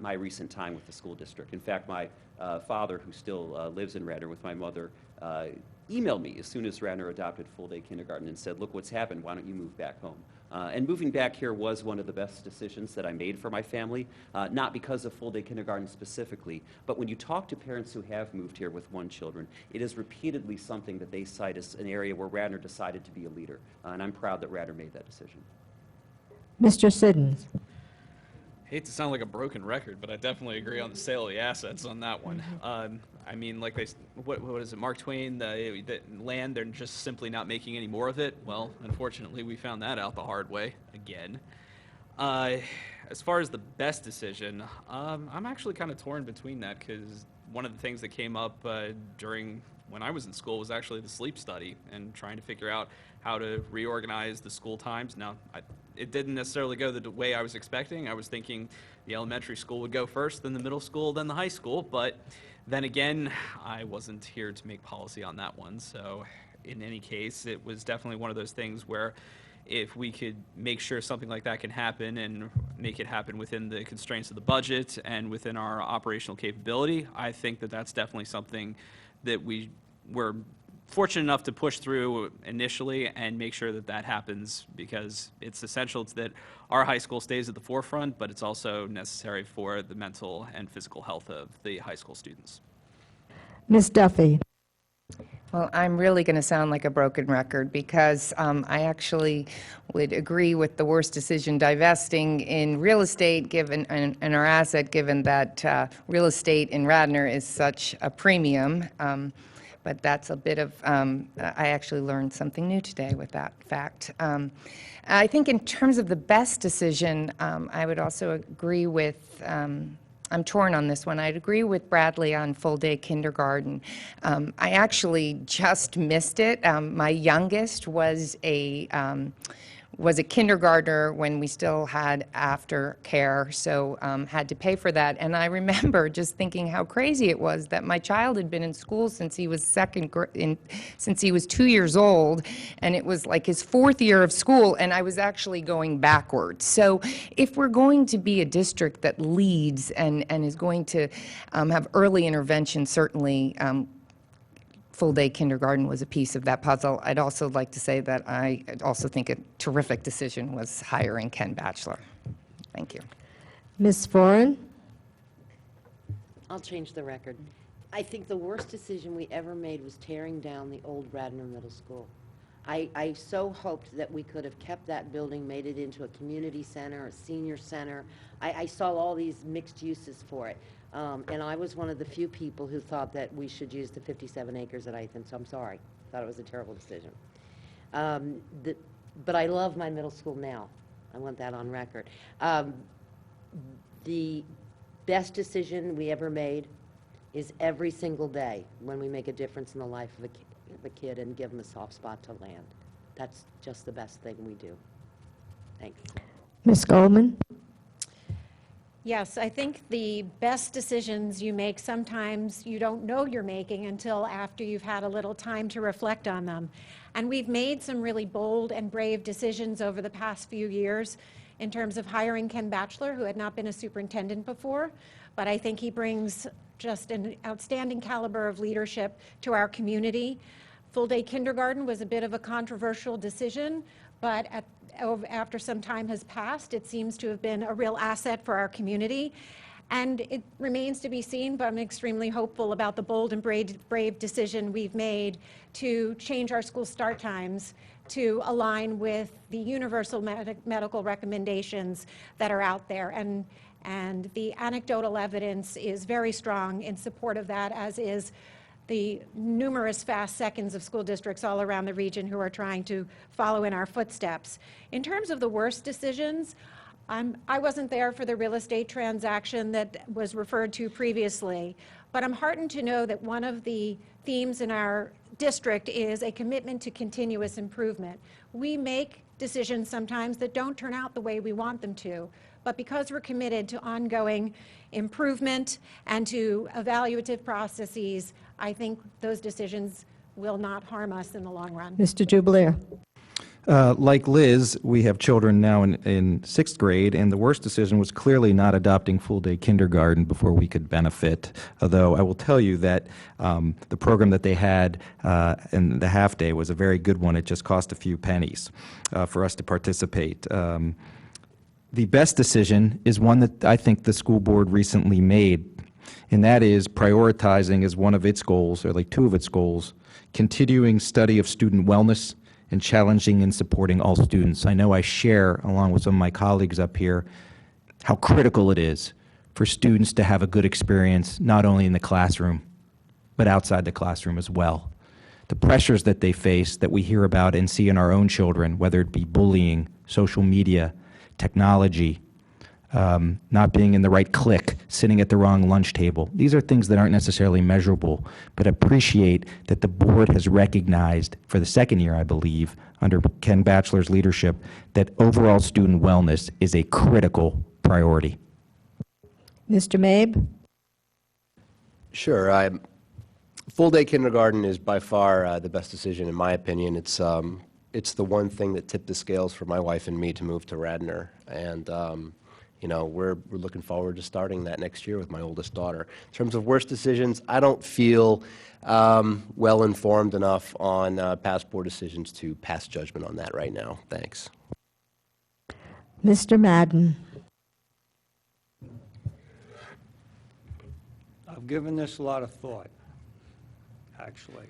my recent time with the school district. In fact, my father, who still lives in Radnor with my mother, emailed me as soon as Radnor adopted full-day kindergarten and said, "Look what's happened, why don't you move back home?" And moving back here was one of the best decisions that I made for my family, not because of full-day kindergarten specifically, but when you talk to parents who have moved here with one children, it is repeatedly something that they cite as an area where Radnor decided to be a leader, and I'm proud that Radnor made that decision.
Mr. Siddons.
Hate to sound like a broken record, but I definitely agree on the sale of the assets on that one. I mean, like what is it, Mark Twain, the land, they're just simply not making any more of it. Well, unfortunately, we found that out the hard way again. As far as the best decision, I'm actually kind of torn between that because one of the things that came up during when I was in school was actually the sleep study and trying to figure out how to reorganize the school times. Now, it didn't necessarily go the way I was expecting. I was thinking the elementary school would go first, then the middle school, then the high school. But then again, I wasn't here to make policy on that one. So in any case, it was definitely one of those things where if we could make sure something like that can happen and make it happen within the constraints of the budget and within our operational capability, I think that that's definitely something that we're fortunate enough to push through initially and make sure that that happens because it's essential that our high school stays at the forefront, but it's also necessary for the mental and physical health of the high school students.
Ms. Duffy.
Well, I'm really going to sound like a broken record because I actually would agree with the worst decision divesting in real estate given and our asset given that real estate in Radnor is such a premium. But that's a bit of, I actually learned something new today with that fact. I think in terms of the best decision, I would also agree with, I'm torn on this one. I'd agree with Bradley on full-day kindergarten. I actually just missed it. My youngest was a kindergartner when we still had aftercare, so had to pay for that. And I remember just thinking how crazy it was that my child had been in school since he was since he was 2 years old, and it was like his 4th year of school, and I was actually going backwards. So if we're going to be a district that leads and is going to have early intervention, certainly full-day kindergarten was a piece of that puzzle. I'd also like to say that I also think a terrific decision was hiring Ken Batchelor. Thank you.
Ms. Foran.
I'll change the record. I think the worst decision we ever made was tearing down the old Radnor Middle School. I so hoped that we could have kept that building, made it into a community center, a senior center. I saw all these mixed uses for it. And I was one of the few people who thought that we should use the 57 acres at Ethan, so I'm sorry. Thought it was a terrible decision. But I love my middle school now. I want that on record. The best decision we ever made is every single day when we make a difference in the life of a kid and give them a soft spot to land. That's just the best thing we do. Thanks.
Ms. Goldman?
Yes, I think the best decisions you make, sometimes you don't know you're making until after you've had a little time to reflect on them. And we've made some really bold and brave decisions over the past few years in terms of hiring Ken Batchelor, who had not been a superintendent before, but I think he brings just an outstanding caliber of leadership to our community. Full-day kindergarten was a bit of a controversial decision, but after some time has passed, it seems to have been a real asset for our community. And it remains to be seen, but I'm extremely hopeful about the bold and brave decision we've made to change our school start times to align with the universal medical recommendations that are out there. And the anecdotal evidence is very strong in support of that, as is the numerous fast seconds of school districts all around the region who are trying to follow in our footsteps. In terms of the worst decisions, I wasn't there for the real estate transaction that was referred to previously, but I'm heartened to know that one of the themes in our district is a commitment to continuous improvement. We make decisions sometimes that don't turn out the way we want them to, but because we're committed to ongoing improvement and to evaluative processes, I think those decisions will not harm us in the long run.
Mr. Jubileer?
Like Liz, we have children now in sixth grade, and the worst decision was clearly not adopting full-day kindergarten before we could benefit. Although I will tell you that the program that they had in the half-day was a very good one. It just cost a few pennies for us to participate. The best decision is one that I think the school board recently made, and that is prioritizing as one of its goals, or like two of its goals, continuing study of student wellness and challenging and supporting all students. I know I share, along with some of my colleagues up here, how critical it is for students to have a good experience, not only in the classroom, but outside the classroom as well. The pressures that they face that we hear about and see in our own children, whether it be bullying, social media, technology, not being in the right clique, sitting at the wrong lunch table. These are things that aren't necessarily measurable, but appreciate that the board has recognized for the second year, I believe, under Ken Batchelor's leadership, that overall student wellness is a critical priority.
Mr. Mabe?
Sure. Full-day kindergarten is by far the best decision, in my opinion. It's the one thing that tipped the scales for my wife and me to move to Radnor. And you know, we're looking forward to starting that next year with my oldest daughter. In terms of worst decisions, I don't feel well informed enough on past board decisions to pass judgment on that right now. Thanks.
Mr. Madden?
I've given this a lot of thought, actually.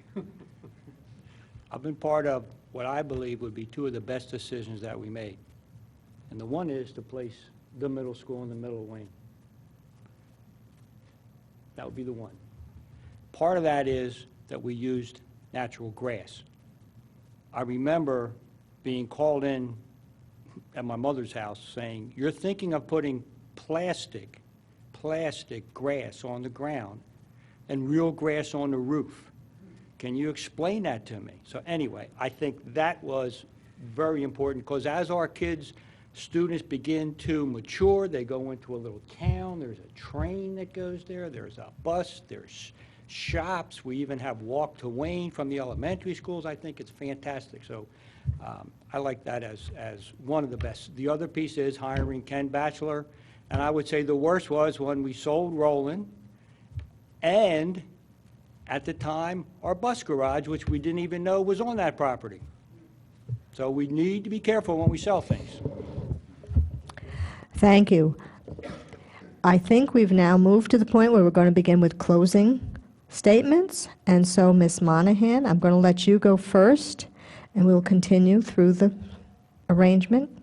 I've been part of what I believe would be two of the best decisions that we made. And the one is to place the middle school in the middle of Wayne. That would be the one. Part of that is that we used natural grass. I remember being called in at my mother's house saying, "You're thinking of putting plastic grass on the ground and real grass on the roof. Can you explain that to me?" So anyway, I think that was very important, because as our students begin to mature, they go into a little town, there's a train that goes there, there's a bus, there's shops, we even have walk to Wayne from the elementary schools. I think it's fantastic. So I like that as one of the best. The other piece is hiring Ken Batchelor, and I would say the worst was when we sold Roland, and at the time, our bus garage, which we didn't even know was on that property. So we need to be careful when we sell things.
Thank you. I think we've now moved to the point where we're going to begin with closing statements. And so, Ms. Monahan, I'm going to let you go first, and we'll continue through the arrangement.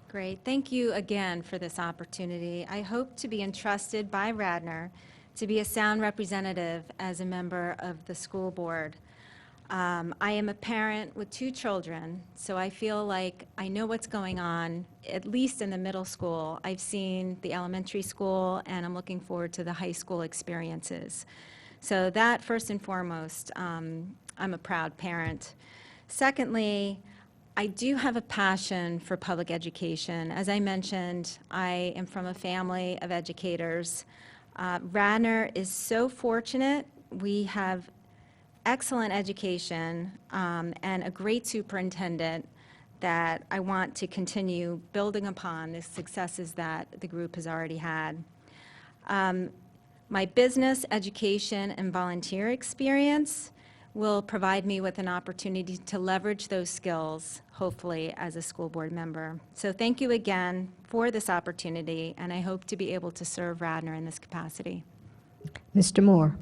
Great. Thank you again for this opportunity. I hope to be entrusted by Radnor to be a sound representative as a member of the school board. I am a parent with 2 children, so I feel like I know what's going on, at least in the middle school. I've seen the elementary school, and I'm looking forward to the high school experiences. So that, first and foremost, I'm a proud parent. Secondly, I do have a passion for public education. As I mentioned, I am from a family of educators. Radnor is so fortunate. We have excellent education and a great superintendent that I want to continue building upon the successes that the group has already had. My business, education, and volunteer experience will provide me with an opportunity to leverage those skills, hopefully, as a school board member. So thank you again for this opportunity, and I hope to be able to serve Radnor in this capacity.
Mr. Moore.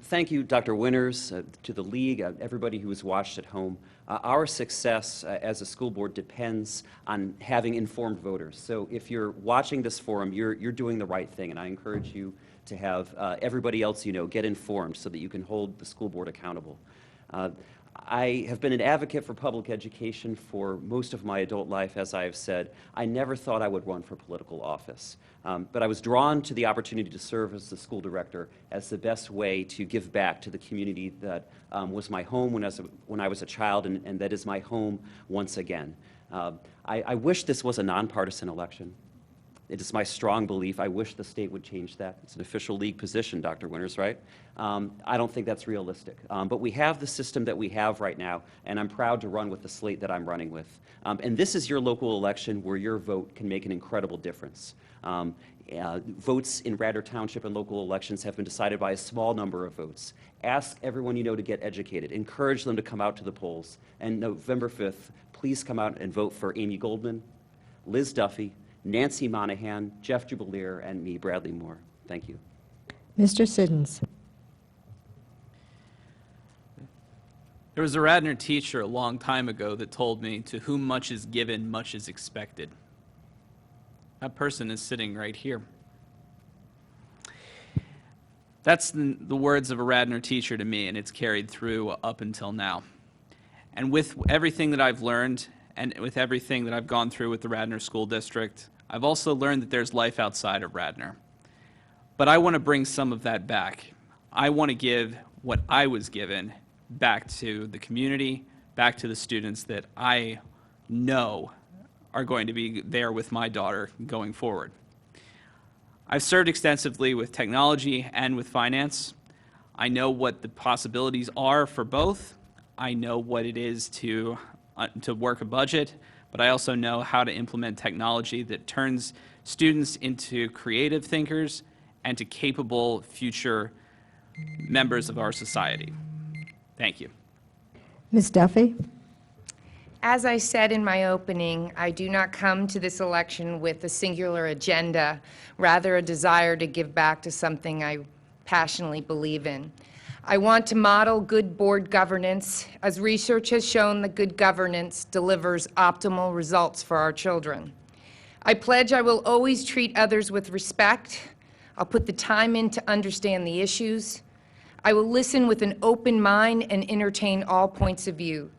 Thank you, Dr. Winters, to the League, everybody who has watched at home. Our success as a school board depends on having informed voters. So if you're watching this forum, you're doing the right thing, and I encourage you to have everybody else you know get informed so that you can hold the school board accountable. I have been an advocate for public education for most of my adult life, as I have said. I never thought I would run for political office, but I was drawn to the opportunity to serve as the school director as the best way to give back to the community that was my home when I was a child, and that is my home once again. I wish this was a nonpartisan election. It is my strong belief. I wish the state would change that. It's an official league position, Dr. Winters, right? I don't think that's realistic. But we have the system that we have right now, and I'm proud to run with the slate that I'm running with. And this is your local election where your vote can make an incredible difference. Votes in Radnor Township and local elections have been decided by a small number of votes. Ask everyone you know to get educated. Encourage them to come out to the polls. And November 5th, please come out and vote for Amy Goldman, Liz Duffy, Nancy Monahan, Jeff Jubileer, and me, Bradley Moore. Thank you.
Mr. Siddons.
There was a Radnor teacher a long time ago that told me, "To whom much is given, much is expected." That person is sitting right here. That's the words of a Radnor teacher to me, and it's carried through up until now. And with everything that I've learned, and with everything that I've gone through with the Radnor School District, I've also learned that there's life outside of Radnor. But I want to bring some of that back. I want to give what I was given back to the community, back to the students that I know are going to be there with my daughter going forward. I've served extensively with technology and with finance. I know what the possibilities are for both. I know what it is to work a budget, but I also know how to implement technology that turns students into creative thinkers and to capable future members of our society. Thank you.
Ms. Duffy.
As I said in my opening, I do not come to this election with a singular agenda, rather a desire to give back to something I passionately believe in. I want to model good board governance, as research has shown that good governance delivers optimal results for our children. I pledge I will always treat others with respect. I'll put the time in to understand the issues. I will listen with an open mind and entertain all points of view.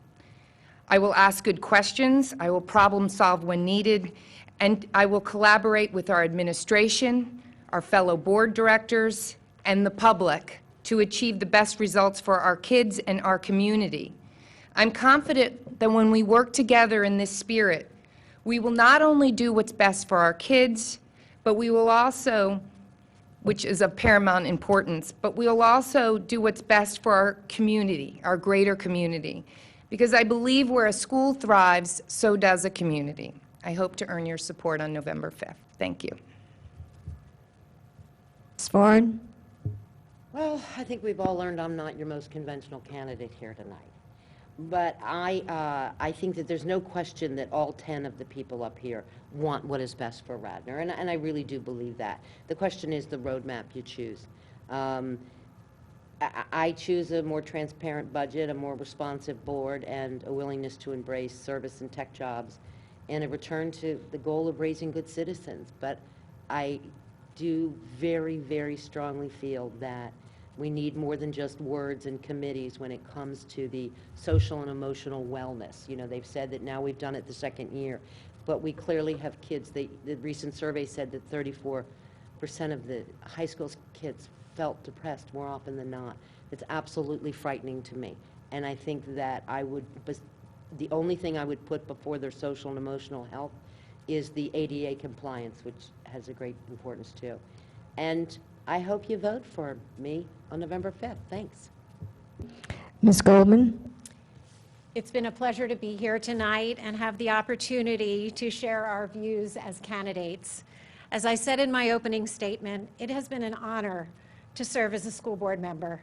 I will ask good questions, I will problem solve when needed, and I will collaborate with our administration, our fellow board directors, and the public to achieve the best results for our kids and our community. I'm confident that when we work together in this spirit, we will not only do what's best for our kids, but we will also, which is of paramount importance, but we will also do what's best for our community, our greater community. Because I believe where a school thrives, so does a community. I hope to earn your support on November 5th. Thank you.
Ms. Varn.
Well, I think we've all learned I'm not your most conventional candidate here tonight. But I think that there's no question that all 10 of the people up here want what is best for Radnor, and I really do believe that. The question is the roadmap you choose. I choose a more transparent budget, a more responsive board, and a willingness to embrace service and tech jobs, and a return to the goal of raising good citizens. But I do very, very strongly feel that we need more than just words and committees when it comes to the social and emotional wellness. You know, they've said that now we've done it the second year, but we clearly have kids. The recent survey said that 34% of the high school kids felt depressed more often than not. It's absolutely frightening to me. And I think that the only thing I would put before their social and emotional health is the ADA compliance, which has a great importance too. And I hope you vote for me on November 5th. Thanks.
Ms. Goldman?
It's been a pleasure to be here tonight and have the opportunity to share our views as candidates. As I said in my opening statement, it has been an honor to serve as a school board member.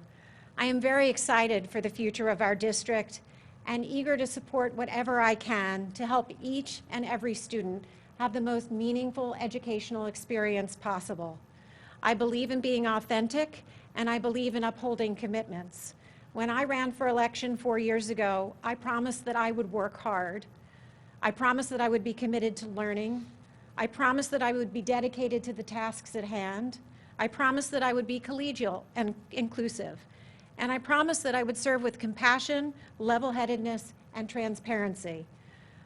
I am very excited for the future of our district and eager to support whatever I can to help each and every student have the most meaningful educational experience possible. I believe in being authentic, and I believe in upholding commitments. When I ran for election 4 years ago, I promised that I would work hard. I promised that I would be committed to learning. I promised that I would be dedicated to the tasks at hand. I promised that I would be collegial and inclusive. And I promised that I would serve with compassion, level-headedness, and transparency.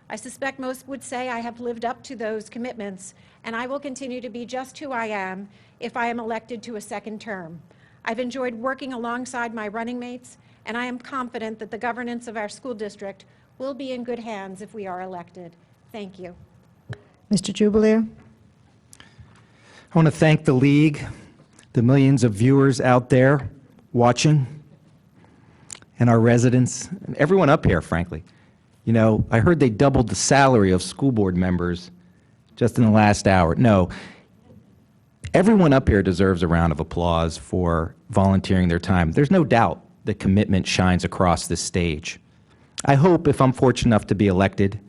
I suspect most would say I have lived up to those commitments, and I will continue to be just who I am if I am elected to a second term. I've enjoyed working alongside my running mates, and I am confident that the governance of our school district will be in good hands if we are elected. Thank you.
Mr. Jubileer?
I want to thank the league, the millions of viewers out there watching, and our residents, and everyone up here, frankly. You know, I heard they doubled the salary of school board members just in the last hour. No, everyone up here deserves a round of applause for volunteering their time. There's no doubt that commitment shines across this stage. I hope, if I'm fortunate enough to be elected,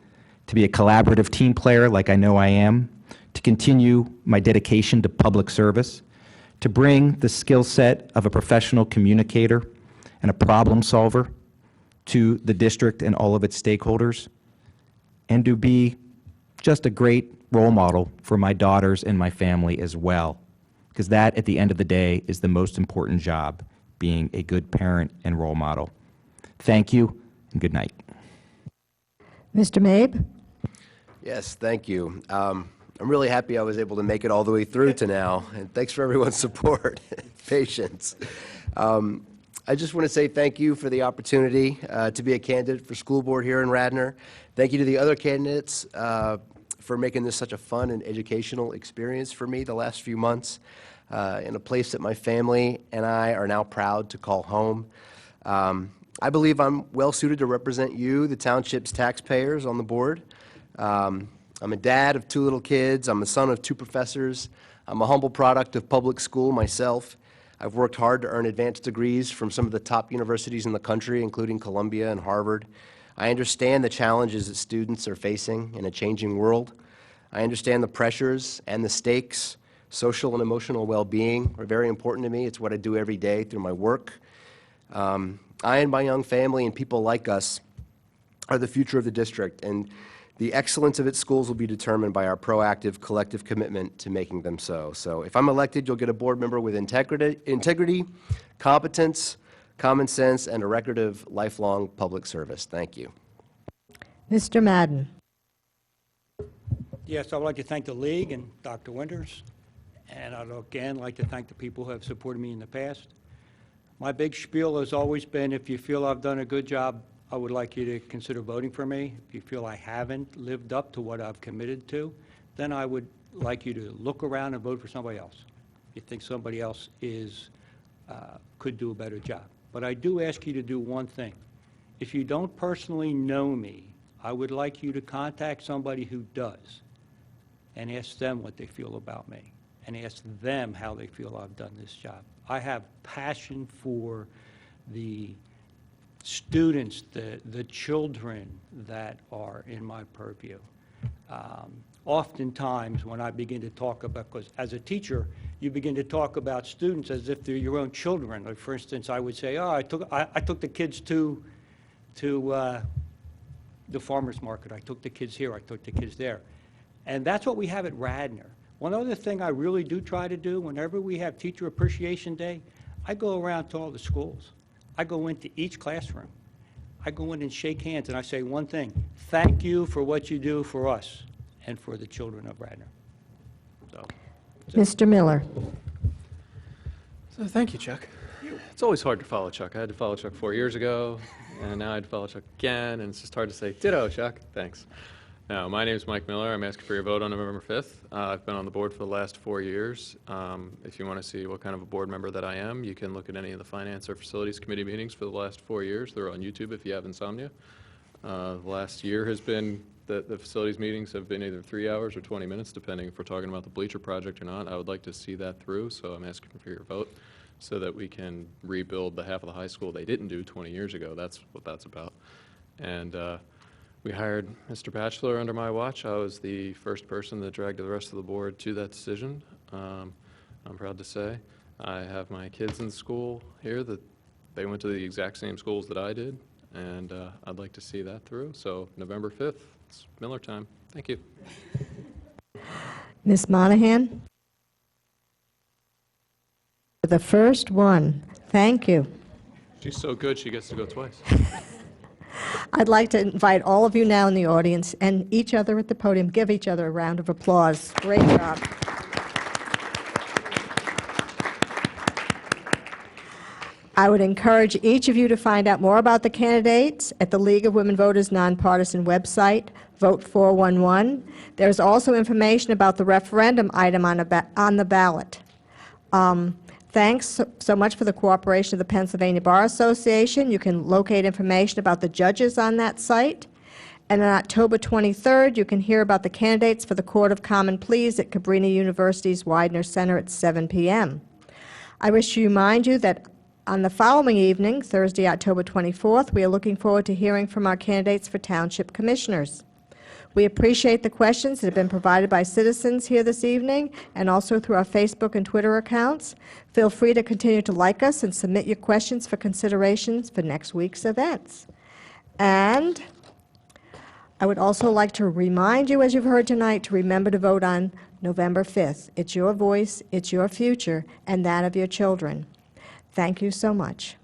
to be a collaborative team player like I know I am, to continue my dedication to public service, to bring the skill set of a professional communicator and a problem solver to the district and all of its stakeholders, and to be just a great role model for my daughters and my family as well, because that, at the end of the day, is the most important job, being a good parent and role model. Thank you, and good night.
Mr. Mabe?
Yes, thank you. I'm really happy I was able to make it all the way through to now, and thanks for everyone's support and patience. I just want to say thank you for the opportunity to be a candidate for school board here in Radnor. Thank you to the other candidates for making this such a fun and educational experience for me the last few months in a place that my family and I are now proud to call home. I believe I'm well suited to represent you, the township's taxpayers, on the board. I'm a dad of 2 little kids. I'm the son of 2 professors. I'm a humble product of public school myself. I've worked hard to earn advanced degrees from some of the top universities in the country, including Columbia and Harvard. I understand the challenges that students are facing in a changing world. I understand the pressures and the stakes. Social and emotional well-being are very important to me. It's what I do every day through my work. I and my young family and people like us are the future of the district, and the excellence of its schools will be determined by our proactive, collective commitment to making them so. So if I'm elected, you'll get a board member with integrity, competence, common sense, and a record of lifelong public service. Thank you.
Mr. Madden?
Yes, I would like to thank the league and Dr. Winters, and I'd again like to thank the people who have supported me in the past. My big spiel has always been, if you feel I've done a good job, I would like you to consider voting for me. If you feel I haven't lived up to what I've committed to, then I would like you to look around and vote for somebody else. If you think somebody else could do a better job. But I do ask you to do one thing. If you don't personally know me, I would like you to contact somebody who does and ask them what they feel about me and ask them how they feel I've done this job. I have passion for the students, the children that are in my purview. Oftentimes, when I begin to talk about, because as a teacher, you begin to talk about students as if they're your own children. Like, for instance, I would say, oh, I took the kids to the farmer's market. I took the kids here. I took the kids there. And that's what we have at Radnor. One other thing I really do try to do, whenever we have Teacher Appreciation Day, I go around to all the schools. I go into each classroom. I go in and shake hands, and I say one thing: thank you for what you do for us and for the children of Radnor. So,
Mr. Miller.
So thank you, Chuck. It's always hard to follow Chuck. I had to follow Chuck 4 years ago, and now I had to follow Chuck again, and it's just hard to say, ditto, Chuck. Thanks. Now, my name is Mike Miller. I'm asking for your vote on November 5th. I've been on the board for the last 4 years. If you want to see what kind of a board member that I am, you can look at any of the Finance or Facilities Committee meetings for the last 4 years. They're on YouTube if you have insomnia. The last year has been, the facilities meetings have been either 3 hours or 20 minutes, depending if we're talking about the bleacher project or not. I would like to see that through, so I'm asking for your vote so that we can rebuild the half of the high school they didn't do 20 years ago. That's what that's about. And we hired Mr. Batchelor under my watch. I was the first person that dragged the rest of the board to that decision. I'm proud to say. I have my kids in school here that they went to the exact same schools that I did, and I'd like to see that through. So November 5th, it's Miller time. Thank you.
Ms. Monahan? The first one. Thank you.
She's so good, she gets to go twice.
I'd like to invite all of you now in the audience and each other at the podium, give each other a round of applause. Great job. I would encourage each of you to find out more about the candidates at the League of Women Voters nonpartisan website, Vote 411. There's also information about the referendum item on the ballot. Thanks so much for the cooperation of the Pennsylvania Bar Association. You can locate information about the judges on that site. And on October 23rd, you can hear about the candidates for the Court of Common Pleas at Cabrini University's Widener Center at 7 p.m. I wish to remind you that on the following evening, Thursday, October 24th, we are looking forward to hearing from our candidates for Township Commissioners. We appreciate the questions that have been provided by citizens here this evening and also through our Facebook and Twitter accounts. Feel free to continue to like us and submit your questions for considerations for next week's events. And I would also like to remind you, as you've heard tonight, to remember to vote on November 5th. It's your voice, it's your future, and that of your children. Thank you so much.